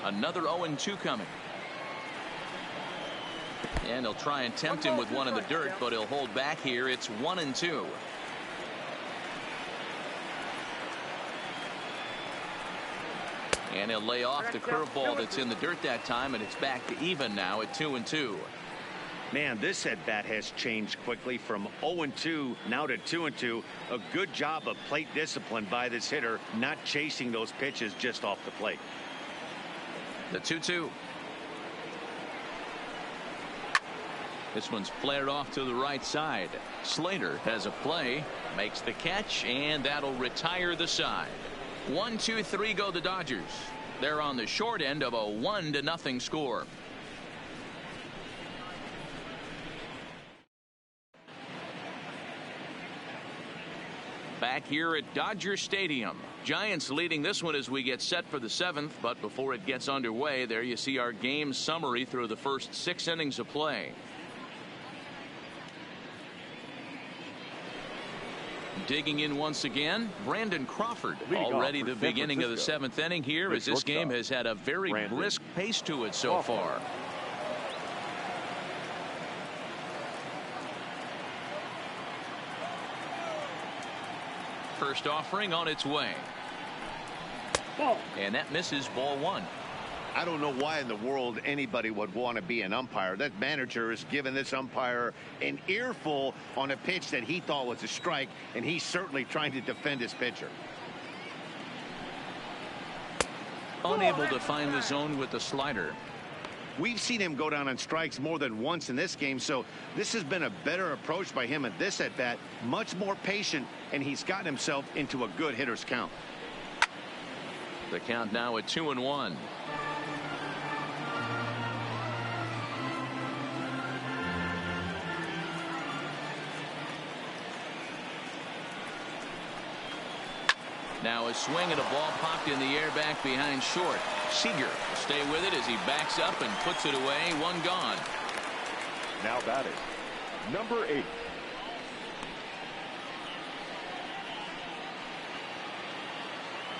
Another 0-2 coming. And he'll try and tempt him with one in the dirt, but he'll hold back here. It's 1-2. And he'll lay off the curveball that's in the dirt that time, and it's back to even now at 2-2. Man, this at-bat has changed quickly from 0-2 now to 2-2. A good job of plate discipline by this hitter, not chasing those pitches just off the plate. The 2-2. This one's flared off to the right side. Slater has a play, makes the catch, and that'll retire the side. 1-2-3 go the Dodgers. They're on the short end of a 1-0 score. Back here at Dodger Stadium. Giants leading this one as we get set for the 7th, but before it gets underway, there you see our game summary through the first 6 innings of play. Digging in once again, Brandon Crawford. Already the beginning of the 7th inning here, as this game has had a very brisk pace to it so far. First offering on its way. And that misses, ball 1. I don't know why in the world anybody would want to be an umpire. That manager has given this umpire an earful on a pitch that he thought was a strike, and he's certainly trying to defend his pitcher. Unable to find the zone with the slider. We've seen him go down on strikes more than once in this game, so this has been a better approach by him at this at-bat. Much more patient, and he's gotten himself into a good hitter's count. The count now at 2-1. Now a swing and a ball popped in the air back behind short. Seager will stay with it as he backs up and puts it away. 1 gone. Now batting, number 8.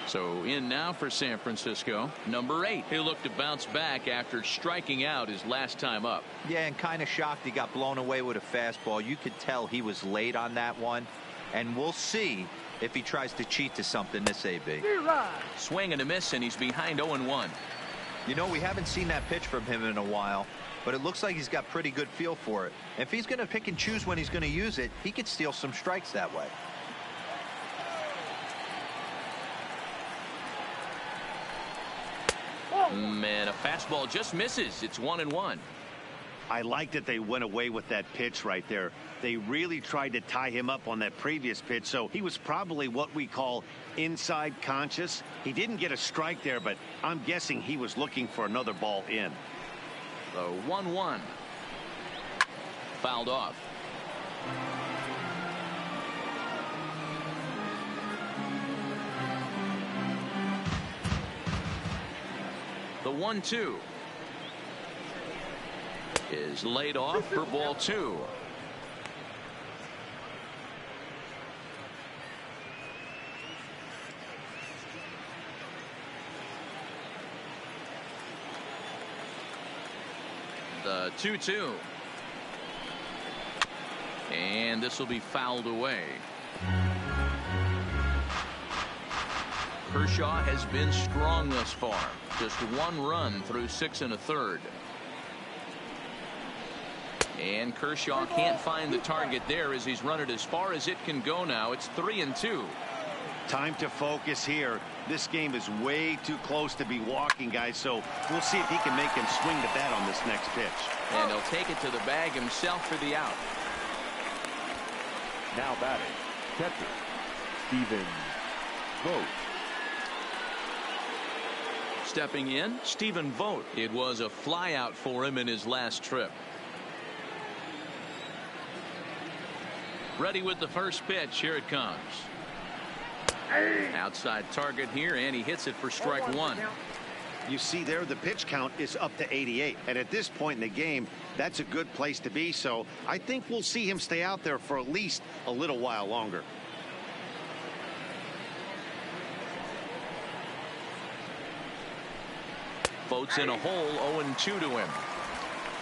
So in now for San Francisco, number 8. He looked to bounce back after striking out his last time up. Yeah, and kind of shocked he got blown away with a fastball. You could tell he was late on that one, and we'll see if he tries to cheat to something this AB. Swing and a miss, and he's behind 0-1. You know, we haven't seen that pitch from him in a while, but it looks like he's got pretty good feel for it. If he's going to pick and choose when he's going to use it, he could steal some strikes that way. Man, a fastball just misses. It's 1-1. I like that they went away with that pitch right there. They really tried to tie him up on that previous pitch, so he was probably what we call inside conscious. He didn't get a strike there, but I'm guessing he was looking for another ball in. So 1-1. Fouled off. The 1-2 is laid off for ball 2. The 2-2. And this will be fouled away. Kershaw has been strong thus far. Just 1 run through 6 1/3. And Kershaw can't find the target there as he's run it as far as it can go now. It's 3-2. Time to focus here. This game is way too close to be walking, guys, so we'll see if he can make him swing the bat on this next pitch. And he'll take it to the bag himself for the out. Now batting, catcher, Stephen Vogt. Stepping in, Stephen Vogt. It was a fly out for him in his last trip. Ready with the first pitch. Here it comes. Outside target here, and he hits it for strike 1. You see there, the pitch count is up to 88, and at this point in the game, that's a good place to be, so I think we'll see him stay out there for at least a little while longer. Vogt's in a hole, 0-2 to him.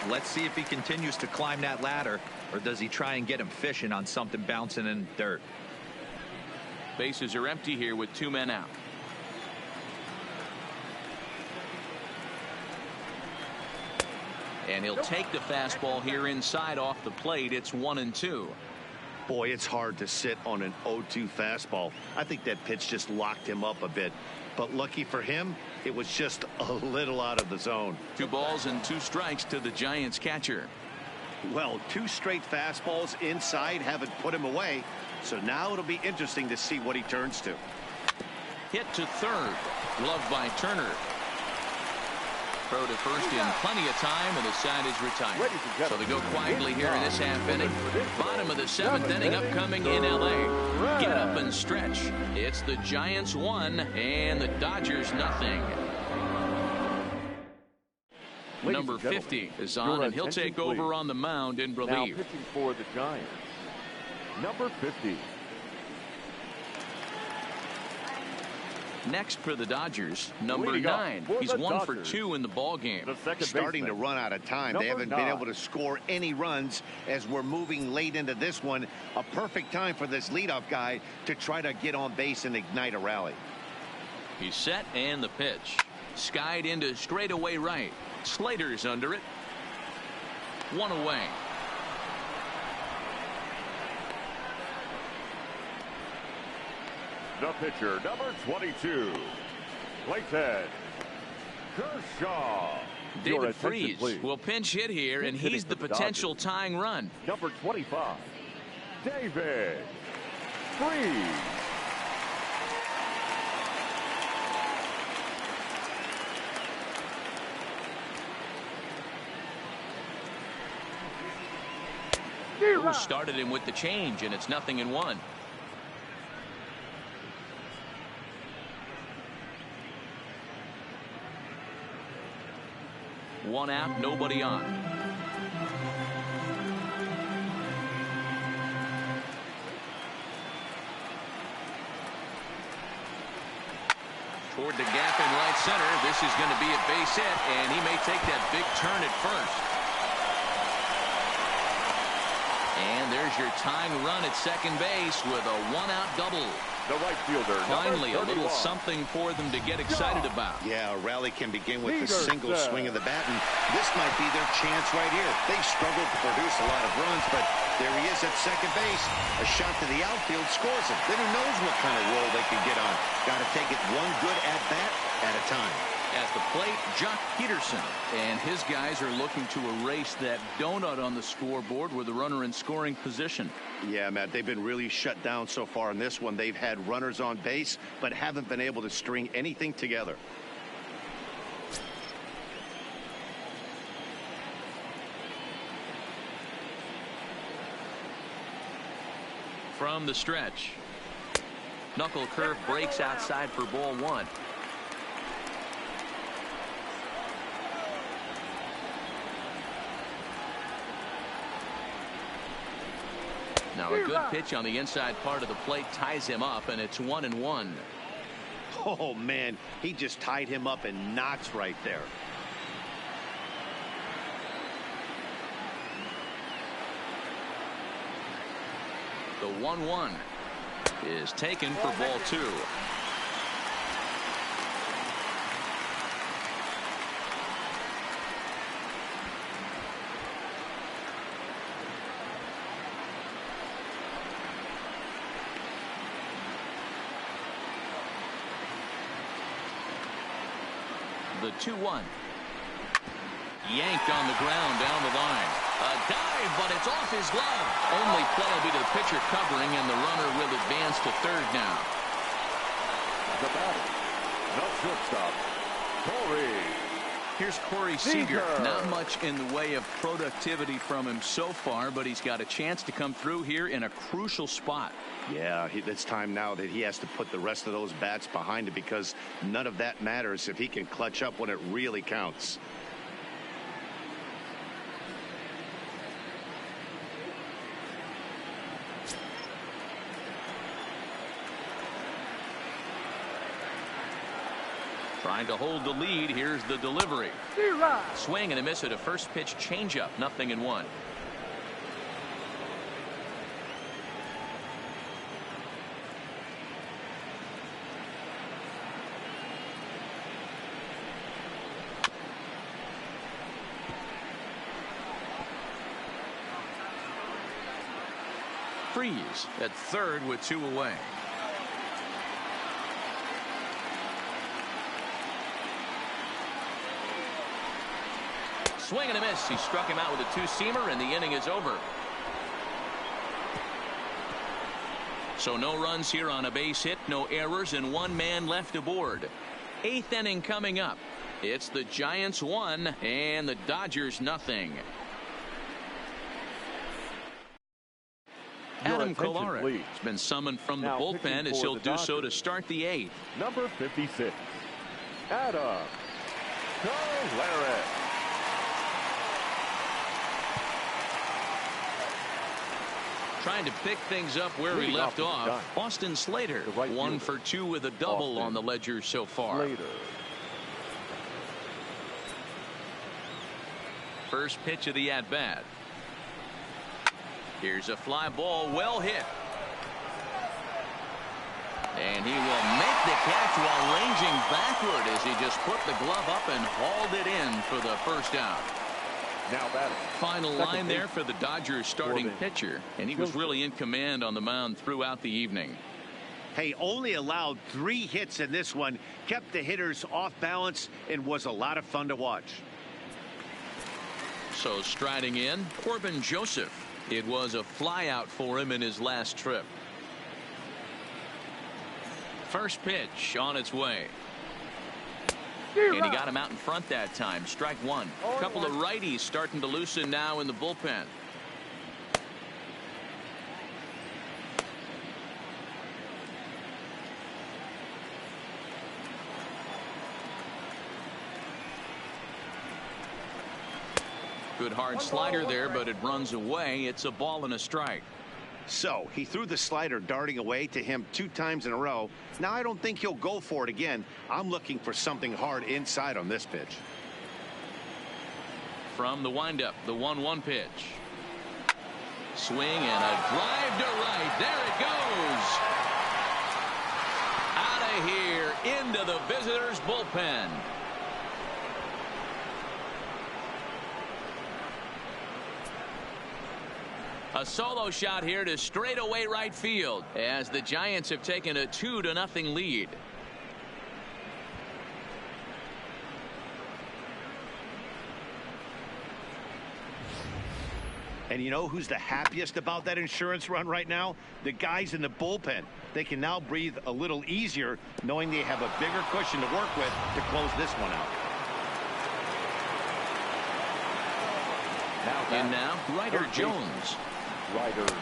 Let's see if he continues to climb that ladder, or does he try and get him fishing on something bouncing in the dirt. Bases are empty here with 2 men out. And he'll take the fastball here inside off the plate. It's 1-2. Boy, it's hard to sit on an 0-2 fastball. I think that pitch just locked him up a bit. But lucky for him, it was just a little out of the zone. 2 balls and 2 strikes to the Giants catcher. Well, 2 straight fastballs inside haven't put him away. So now it'll be interesting to see what he turns to. Hit to third. Gloved by Turner. Throw to first in plenty of time, and the side is retired. So they go quietly here in this half inning. Bottom of the 7th inning upcoming in L.A. Get up and stretch. It's the Giants 1 and the Dodgers nothing. Number 50 is on, and he'll take over on the mound in relief. Now pitching for the Giants, number 50. Next for the Dodgers, number 9. He's 1 for 2 in the ball game. Starting to run out of time. They haven't been able to score any runs as we're moving late into this one. A perfect time for this leadoff guy to try to get on base and ignite a rally. He's set, and the pitch. Skied into straightaway right. Slater's under it. 1 away. The pitcher, number 22, Clayton Kershaw. David Freese will pinch hit here, and he's the potential tying run. Number 25, David Freese. Who started him with the change, and it's 0-1. One out, nobody on. Toward the gap in right center. This is going to be a base hit, and he may take that big turn at first. And there's your tying run at second base with a 1-out double. The right fielder. Finally, a little something for them to get excited about. Yeah, a rally can begin with a single swing of the bat, and this might be their chance right here. They've struggled to produce a lot of runs, but there he is at second base. A shot to the outfield scores it. Then who knows what kind of roll they can get on. Got to take it one good at-bat at a time. At the plate, Jock Peterson, and his guys are looking to erase that donut on the scoreboard with a runner in scoring position. Yeah, Matt, they've been really shut down so far in this one. They've had runners on base, but haven't been able to string anything together. From the stretch, knuckle curve breaks outside for ball 1. Now a good pitch on the inside part of the plate ties him up, and it's 1-1. Oh, man, he just tied him up in knots right there. The 1-1 is taken for ball 2. The 2-1. Yanked on the ground down the line. A dive, but it's off his glove. Only play will be to the pitcher covering, and the runner will advance to third now. The batter, the shortstop, Corey. Here's Corey Seager. Not much in the way of productivity from him so far, but he's got a chance to come through here in a crucial spot. Yeah, it's time now that he has to put the rest of those bats behind it, because none of that matters if he can clutch up when it really counts. Trying to hold the lead. Here's the delivery. Swing and a miss at a first pitch changeup. 0-1. Freeze at third with 2 away. Swing and a miss. He struck him out with a two-seamer, and the inning is over. So no runs here on a base hit, no errors, and 1 man left aboard. 8th inning coming up. It's the Giants 1 and the Dodgers nothing. Adam Kolarek has been summoned from the bullpen as he'll do so to start the 8th. Number 56, Adam Kolarek. Trying to pick things up where he left off. Austin Slater, 1 for 2 with a double on the ledger so far. First pitch of the at-bat. Here's a fly ball, well hit. And he will make the catch while ranging backward as he just put the glove up and hauled it in for the first out. Now batting. Final line there for the Dodgers starting pitcher, and he was really in command on the mound throughout the evening. Hey, only allowed 3 hits in this one, kept the hitters off balance, and was a lot of fun to watch. So striding in, Corbin Joseph. It was a flyout for him in his last trip. First pitch on its way. And he got him out in front that time. Strike 1. A couple of righties starting to loosen now in the bullpen. Good hard slider there, but it runs away. It's a ball and a strike. So he threw the slider darting away to him 2 times in a row. Now I don't think he'll go for it again. I'm looking for something hard inside on this pitch. From the windup, the 1-1 pitch. Swing and a drive to right. There it goes. Out of here into the visitors' bullpen. A solo shot here to straightaway right field as the Giants have taken a 2-0 lead. And you know who's the happiest about that insurance run right now? The guys in the bullpen. They can now breathe a little easier knowing they have a bigger cushion to work with to close this one out. Now Ryder Jones.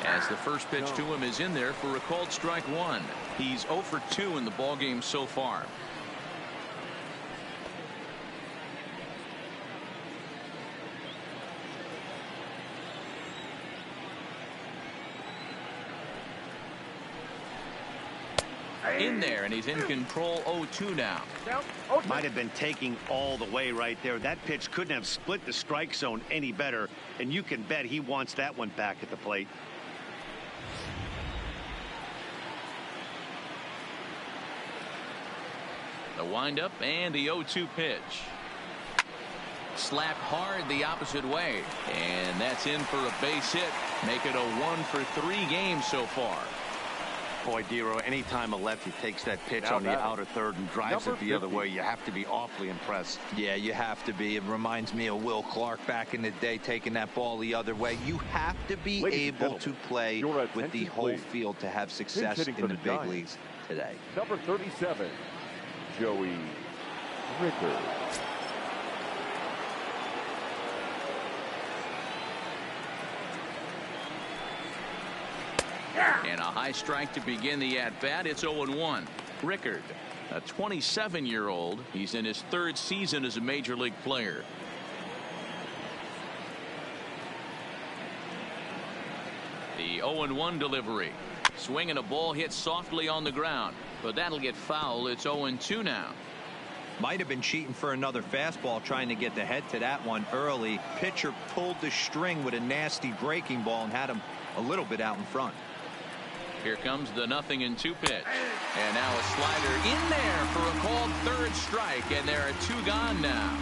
As the first pitch to him is in there for a called strike 1. He's 0 for 2 in the ballgame so far. In there, and he's in control. 0-2 now. Might have been taking all the way right there. That pitch couldn't have split the strike zone any better, and you can bet he wants that one back at the plate. The windup and the 0-2 pitch. Slapped hard the opposite way, and that's in for a base hit. Make it a 1 for 3 game so far. Boy, Dero, anytime a lefty takes that pitch on the outer third and drives it the other way, you have to be awfully impressed. Yeah, you have to be. It reminds me of Will Clark back in the day taking that ball the other way. You have to be able to play with the whole field to have success in the big leagues today. Number 37, Joey Rickard. And a high strike to begin the at-bat. It's 0-1. Rickard, a 27-year-old. He's in his 3rd season as a major league player. The 0-1 delivery. Swing and a ball hit softly on the ground, but that'll get foul. It's 0-2 now. Might have been cheating for another fastball, trying to get the head to that one early. Pitcher pulled the string with a nasty breaking ball and had him a little bit out in front. Here comes the 0-2 pitch. And now a slider in there for a called 3rd strike, and there are 2 gone now.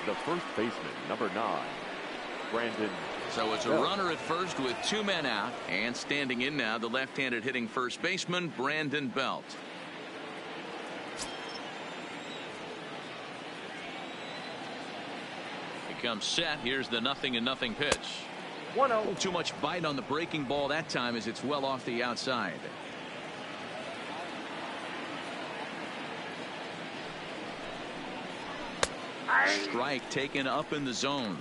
The first baseman, number 9, Brandon So it's a runner at first with 2 men out, and standing in now the left-handed hitting first baseman Brandon Belt. He comes set. Here's the 0-0 pitch. 1-0. Too much bite on the breaking ball that time as it's well off the outside. Strike taken up in the zone.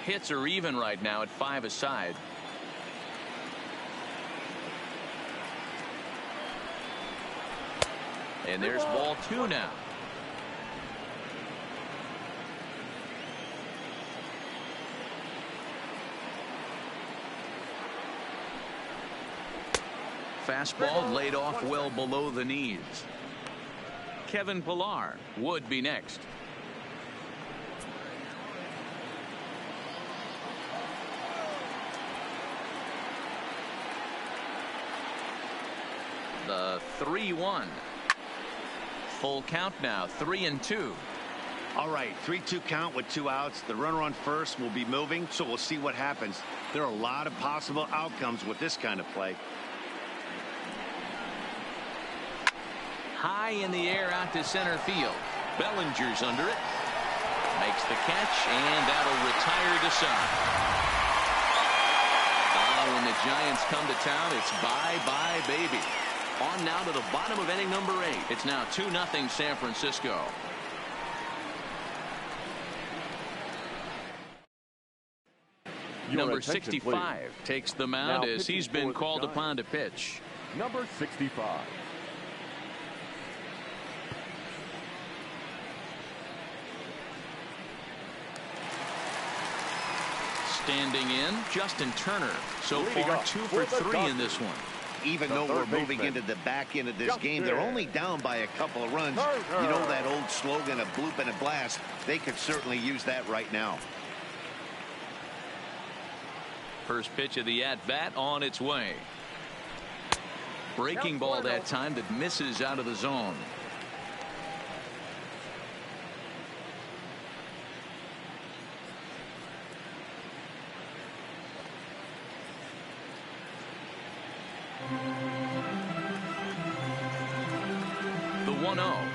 Hits are even right now at 5 aside. And there's ball 2 now. Fastball laid off well below the knees. Kevin Pillar would be next. The 3-1. Full count now, 3-2. All right, 3-2 count with 2 outs. The runner on first will be moving, so we'll see what happens. There are a lot of possible outcomes with this kind of play. High in the air out to center field. Bellinger's under it. Makes the catch, and that'll retire the side. When the Giants come to town, it's bye-bye, baby. On now to the bottom of inning number 8. It's now 2-0 San Francisco. Number 65 takes the mound as he's been called upon to pitch. Number 65. Standing in, Justin Turner. So far, 2 for 3 in this one. Even though we're moving into the back end of this game, they're only down by a couple of runs. You know that old slogan of bloop and a blast? They could certainly use that right now. First pitch of the at-bat on its way. Breaking ball that time that misses out of the zone. The 1-0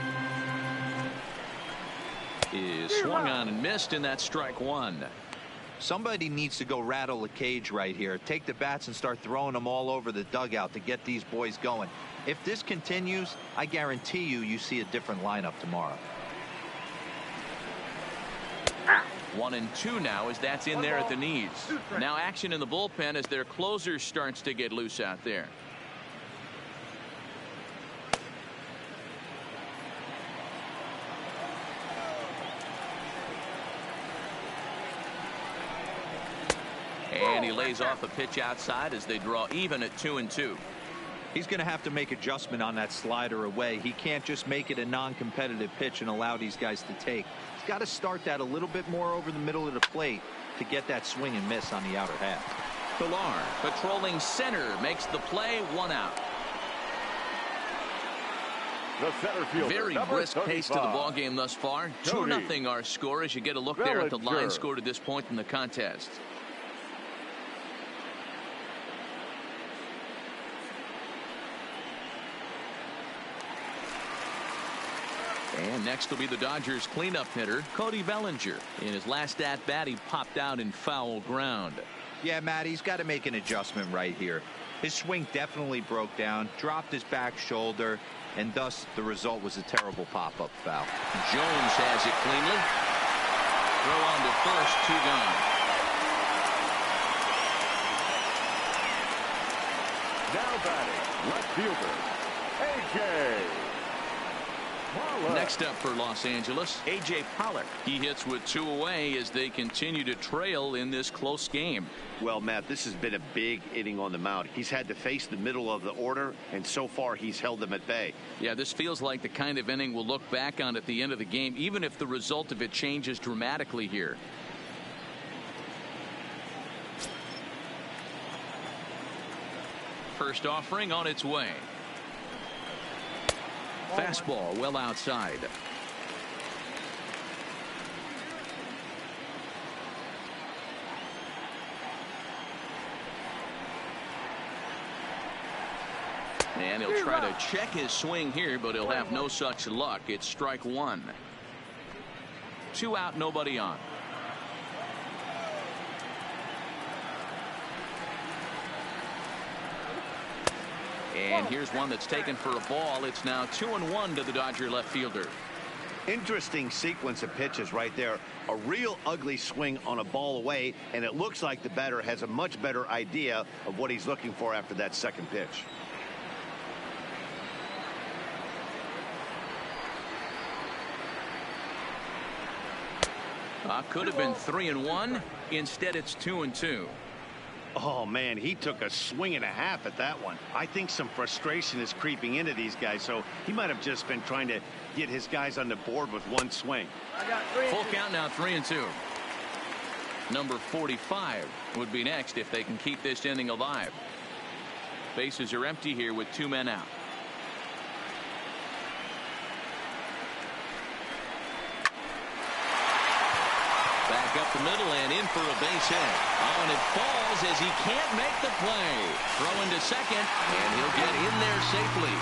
is swung on and missed, and that's strike 1. Somebody needs to go rattle a cage right here. Take the bats and start throwing them all over the dugout to get these boys going. If this continues, I guarantee you see a different lineup tomorrow. 1-2 now as that's in there at the knees. Now action in the bullpen as their closer starts to get loose out there. And he lays off a pitch outside as they draw even at 2-2. He's going to have to make adjustment on that slider away. He can't just make it a non-competitive pitch and allow these guys to take. He's got to start that a little bit more over the middle of the plate to get that swing and miss on the outer half. Pillar patrolling center makes the play, 1 out. The center fielder, very brisk pace to the ball game thus far. 2-0 our score as you get a look there at the line score to this point in the contest. And next will be the Dodgers cleanup hitter, Cody Bellinger. In his last at-bat, he popped out in foul ground. Yeah, Matt, he's got to make an adjustment right here. His swing definitely broke down, dropped his back shoulder, and thus the result was a terrible pop-up foul. Jones has it cleanly. Throw on to first, 2 gone. Now batting, left fielder, A.J. Pollock. Next up for Los Angeles, A.J. Pollock. He hits with 2 away as they continue to trail in this close game. Well, Matt, this has been a big inning on the mound. He's had to face the middle of the order, and so far he's held them at bay. Yeah, this feels like the kind of inning we'll look back on at the end of the game, even if the result of it changes dramatically here. First offering on its way. Fastball well outside. And he'll try to check his swing here, but he'll have no such luck. It's strike one. 2 out, nobody on. And here's one that's taken for a ball. It's now 2-1 to the Dodger left fielder. Interesting sequence of pitches right there. A real ugly swing on a ball away, and it looks like the batter has a much better idea of what he's looking for after that second pitch. Could have been 3-1. Instead, it's 2-2. Oh, man, he took a swing and a half at that one. I think some frustration is creeping into these guys, so he might have just been trying to get his guys on the board with one swing. Full count now, 3-2. Number 45 would be next if they can keep this inning alive. Bases are empty here with 2 men out. Back up the middle and in for a base hit. Oh, and it falls as he can't make the play. Throw into second, and he'll get in there safely.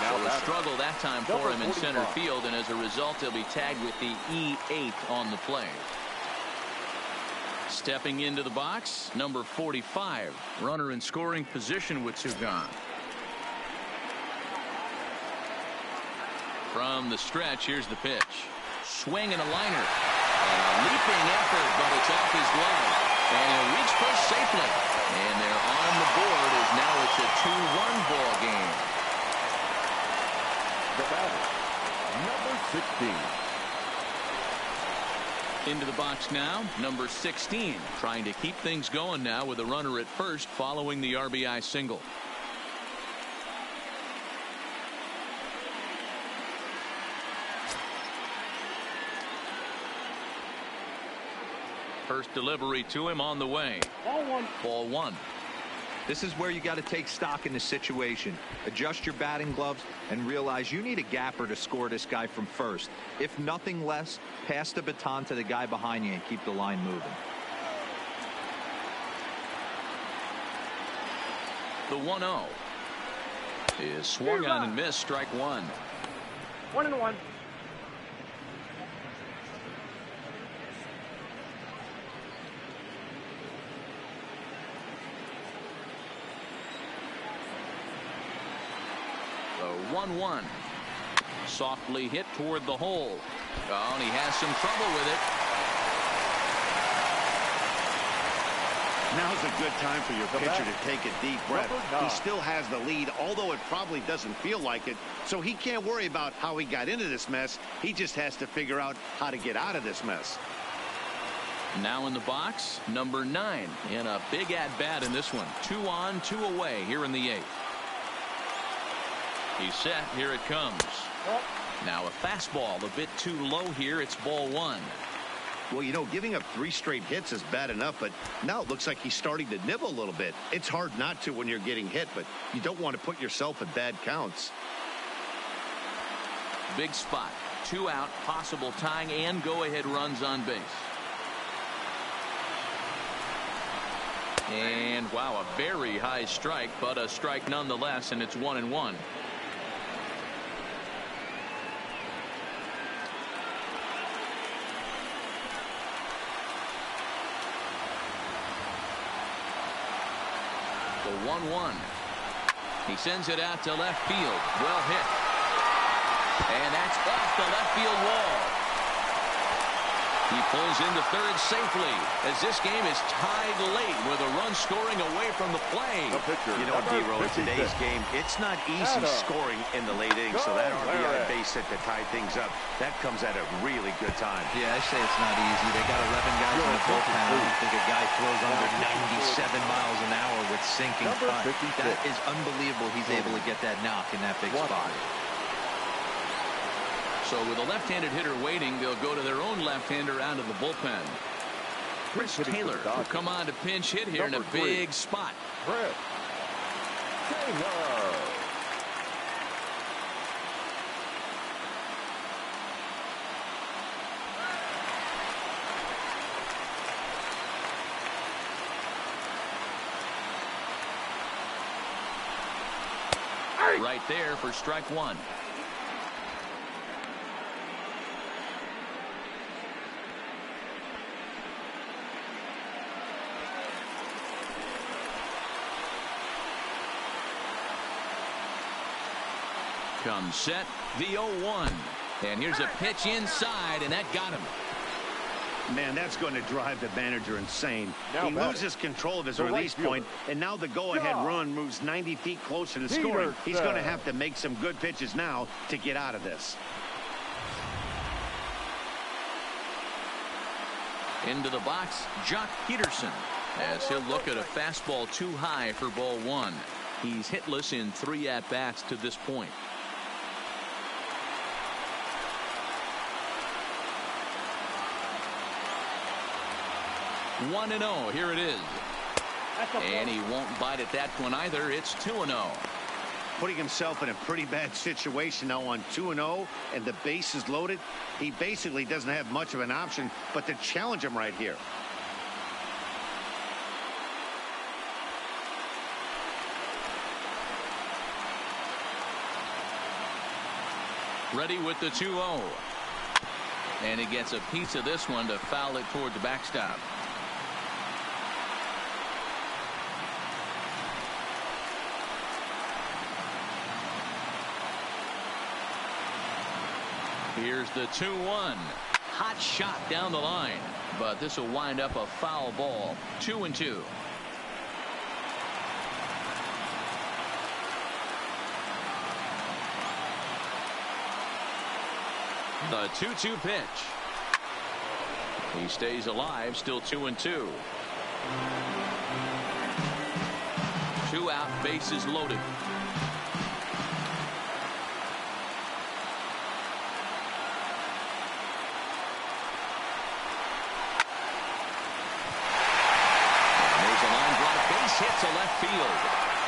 So a struggle that time for him in center field, and as a result, he'll be tagged with the E8 on the play. Stepping into the box, number 45. Runner in scoring position with 2 gone. From the stretch, here's the pitch. Swing and a liner. And a leaping effort, but it's off his glove. And he'll reach first safely. And they're on the board as now it's a 2-1 ball game. The batter, number 16. Into the box now, number 16. Trying to keep things going now with a runner at first following the RBI single. First delivery to him on the way. Ball one. This is where you got to take stock in the situation. Adjust your batting gloves and realize you need a gapper to score this guy from first. If nothing less, pass the baton to the guy behind you and keep the line moving. The 1-0 is swung on and missed. Strike one. 1-1. The 1-1. Softly hit toward the hole. Oh, and he has some trouble with it. Now's a good time for your pitcher to take a deep breath. He still has the lead, although it probably doesn't feel like it. So he can't worry about how he got into this mess. He just has to figure out how to get out of this mess. Now in the box, number 9 in a big at-bat in this one. 2 on, 2 away here in the 8th. He's set. Here it comes. Now a fastball a bit too low here. It's ball one. Well, you know, giving up 3 straight hits is bad enough, but now it looks like he's starting to nibble a little bit. It's hard not to when you're getting hit, but you don't want to put yourself in bad counts. Big spot. 2 out, possible tying and go-ahead runs on base. And wow, a very high strike, but a strike nonetheless, and it's 1-1. The 1-1. He sends it out to left field. Well hit. And that's off the left field wall. He pulls into third safely as this game is tied late with a run scoring away from the plate. You know, D-Roll, in today's game, it's not easy scoring in the late innings, so that RBI base hit to tie things up, that comes at a really good time. Yeah, I say it's not easy. They got 11 guys in the bullpen. I don't think a guy throws under 97 miles an hour with sinking cut. That is unbelievable. He's able to get that knock in that big spot. So with a left-handed hitter waiting, they'll go to their own left-hander out of the bullpen. Chris Taylor will come on to pinch hit here in a big spot. Chris Taylor. Right there for strike one. Comes set, the 0-1. And here's a pitch inside, and that got him. Man, that's going to drive the manager insane. He loses control of his release point, and now the go-ahead run moves 90 feet closer to scoring. He's going to have to make some good pitches now to get out of this. Into the box, Jock Peterson, as he'll look at a fastball too high for ball one. He's hitless in 3 at-bats to this point. 1-0. Here it is. And he won't bite at that one either. It's 2-0. Putting himself in a pretty bad situation now on 2-0, and the base is loaded. He basically doesn't have much of an option but to challenge him right here. Ready with the 2-0. And he gets a piece of this one to foul it toward the backstop. Here's the 2-1. Hot shot down the line, but this will wind up a foul ball. 2-2. The 2-2 pitch. He stays alive, still 2-2. 2 out, bases loaded. Hit to left field,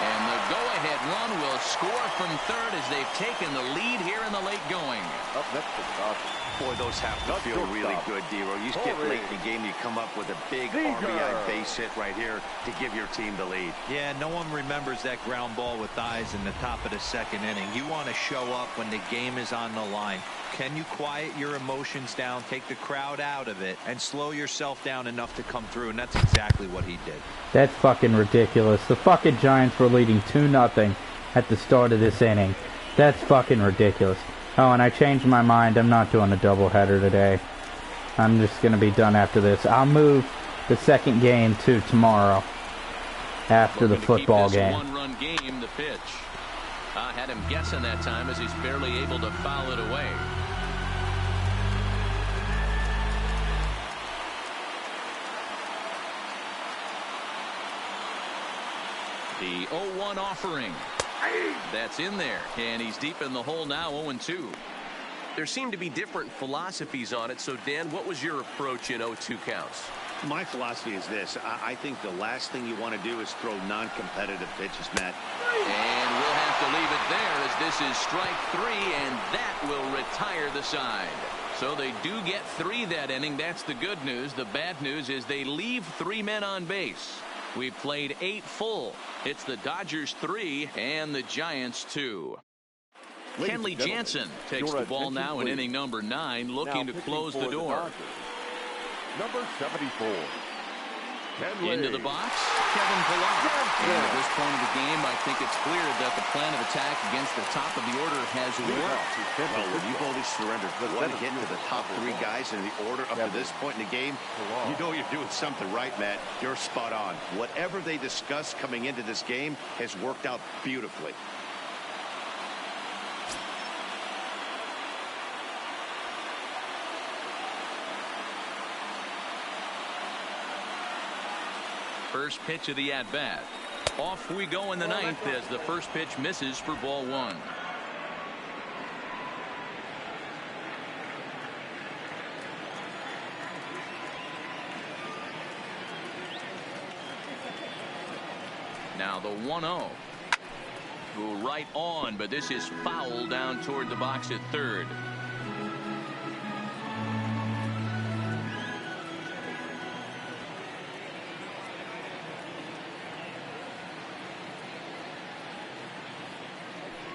and the go-ahead run will score from third as they've taken the lead here in the late going. Up next to the Dodgers. Boy, those have to feel really good, D-Row. You get late in the game, you come up with a big RBI base hit right here to give your team the lead. Yeah, no one remembers that ground ball with eyes in the top of the second inning. You want to show up when the game is on the line. Can you quiet your emotions down, take the crowd out of it, and slow yourself down enough to come through? And that's exactly what he did. That's fucking ridiculous. The fucking Giants were leading 2-0 at the start of this inning. That's fucking ridiculous. Oh, and I changed my mind. I'm not doing a doubleheader today. I'm just going to be done after this. I'll move the second game to tomorrow after the football game. One-run game, the pitch. I had him guessing that time as he's barely able to foul it away. The 0-1 offering. That's in there, and he's deep in the hole now, 0-2. There seem to be different philosophies on it. So, Dan, what was your approach in 0-2 counts? My philosophy is this. I think the last thing you want to do is throw non-competitive pitches, Matt. And we'll have to leave it there as this is strike 3, and that will retire the side. So they do get 3 that inning. That's the good news. The bad news is they leave 3 men on base. We played 8 full. It's the Dodgers 3 and the Giants 2. Kenley Jansen takes the ball now in inning number 9, looking to close the door. Number 74. Kenley. Into the box, Kevin Pillar. And at this point of the game, I think it's clear that the plan of attack against the top of the order has worked. Well, you've only surrendered 1 hit to the top 3 guys in the order up to this point in the game. You know you're doing something right, Matt. You're spot on. Whatever they discussed coming into this game has worked out beautifully. First pitch of the at-bat. Off we go in the 9th as the first pitch misses for ball 1. Now the 1-0. Go right on, but this is foul down toward the box at third.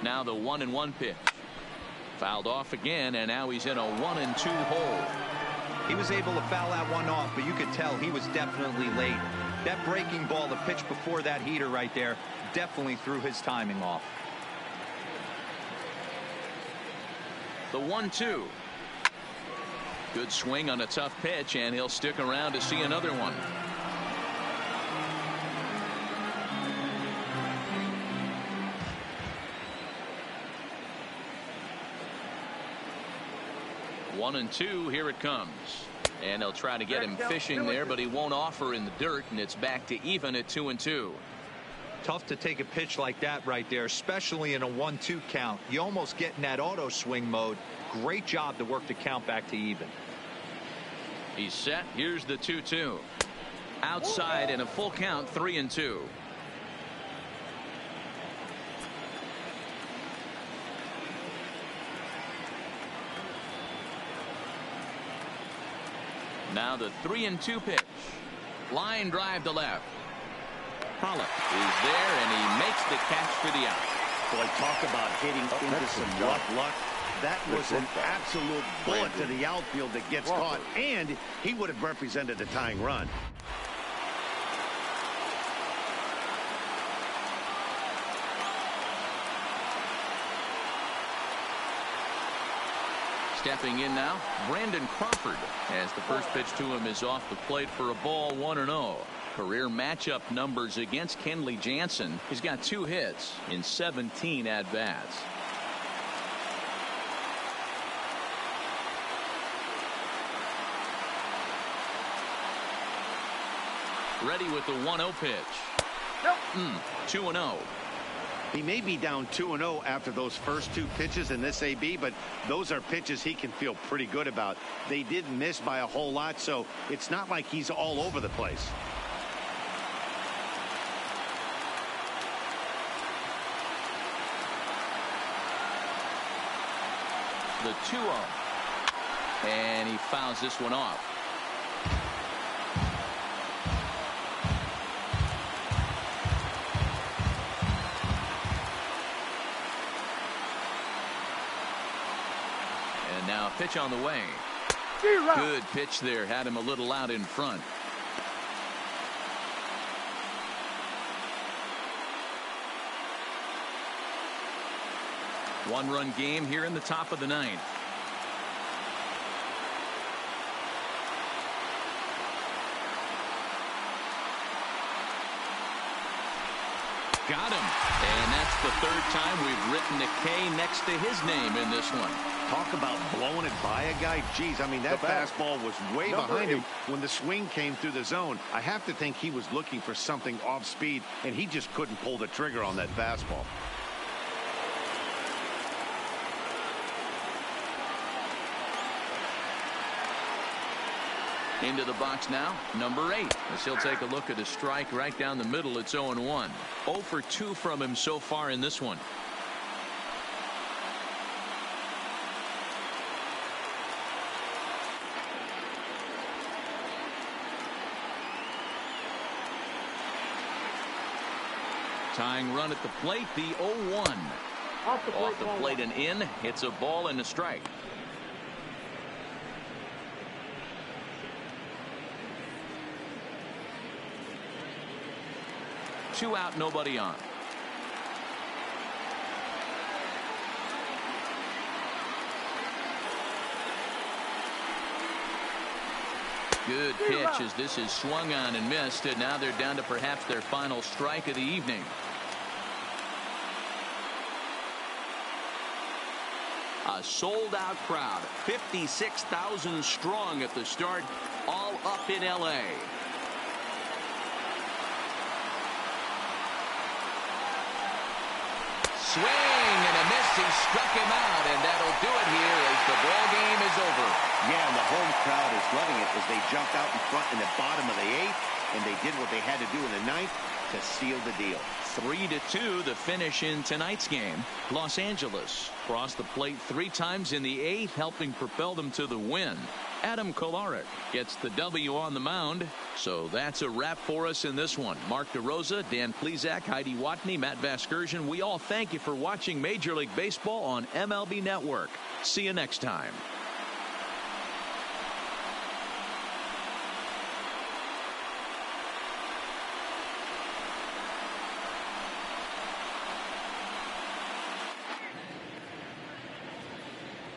Now the 1-1 pitch. Fouled off again, and now he's in a 1-2 hole. He was able to foul that one off, but you could tell he was definitely late. That breaking ball, the pitch before that heater right there, definitely threw his timing off. The 1-2. Good swing on a tough pitch, and he'll stick around to see another one. One and two, here it comes. And they'll try to get him fishing there, but he won't offer in the dirt, and it's back to even at 2-2. Tough to take a pitch like that right there, especially in a 1-2 count. You almost get in that auto swing mode. Great job to work the count back to even. He's set. Here's the 2-2. Outside in a full count, 3-2. Now the 3-2 pitch. Line drive to left. Pollock is there, and he makes the catch for the out. Boy, talk about hitting into some rough luck. That was an absolute bullet to the outfield that gets caught, and he would have represented the tying run. Stepping in now, Brandon Crawford, as the first pitch to him is off the plate for a ball, 1-0. Career matchup numbers against Kenley Jansen. He's got 2 hits in 17 at-bats. Ready with the 1-0 pitch. 2-0. He may be down 2-0 after those first 2 pitches in this AB, but those are pitches he can feel pretty good about. They didn't miss by a whole lot, so it's not like he's all over the place. The 2-0. And he fouls this one off. Now a pitch on the way. Good pitch there. Had him a little out in front. One-run game here in the top of the 9th. Got him. And that's the 3rd time we've written a K next to his name in this one. Talk about blowing it by a guy. Geez, I mean, that fastball was way behind him when the swing came through the zone. I have to think he was looking for something off speed, and he just couldn't pull the trigger on that fastball. Into the box now, number 8. As he'll take a look at a strike right down the middle. It's 0-1. 0 for 2 from him so far in this one. Tying run at the plate, the 0-1. Off the plate and in. It's a ball and a strike. Two out, nobody on. Good pitch as this is swung on and missed, and now they're down to perhaps their final strike of the evening. A sold-out crowd, 56,000 strong at the start, all up in L.A. Swing and a miss. He struck him out, and that'll do it here as the ball game is over. Yeah, and the home crowd is loving it as they jumped out in front in the bottom of the 8th, and they did what they had to do in the 9th to seal the deal. 3-2 the finish in tonight's game. Los Angeles Crossed the plate 3 times in the 8th, helping propel them to the win. Adam Kolarek gets the W on the mound. So that's a wrap for us in this one. Mark DeRosa, Dan Plesac, Heidi Watney, Matt Vasgersian. We all thank you for watching Major League Baseball on MLB Network. See you next time.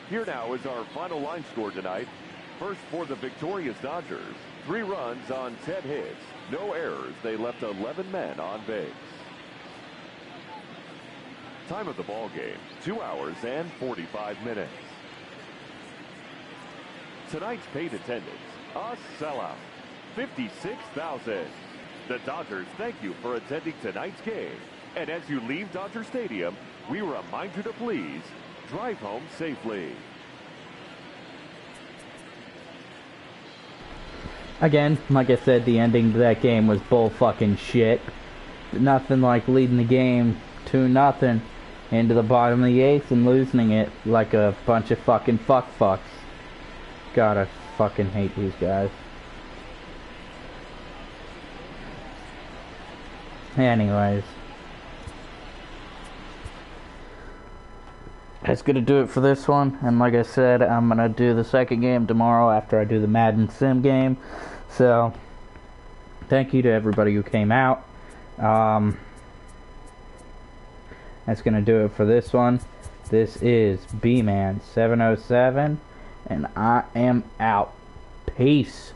Here now is our final line score tonight. First for the victorious Dodgers. 3 runs on 10 hits. No errors. They left 11 men on base. Time of the ball game, 2 hours and 45 minutes. Tonight's paid attendance, a sellout, 56,000. The Dodgers thank you for attending tonight's game. And as you leave Dodger Stadium, we remind you to please drive home safely. Again, like I said, the ending to that game was bull fucking shit. Nothing like leading the game 2-0 into the bottom of the 8th and losing it like a bunch of fucking fucks. God, I fucking hate these guys. Anyways. That's gonna do it for this one, and like I said, I'm gonna do the second game tomorrow after I do the Madden Sim game. So, thank you to everybody who came out. That's gonna do it for this one. This is B-Man 707, and I am out. Peace.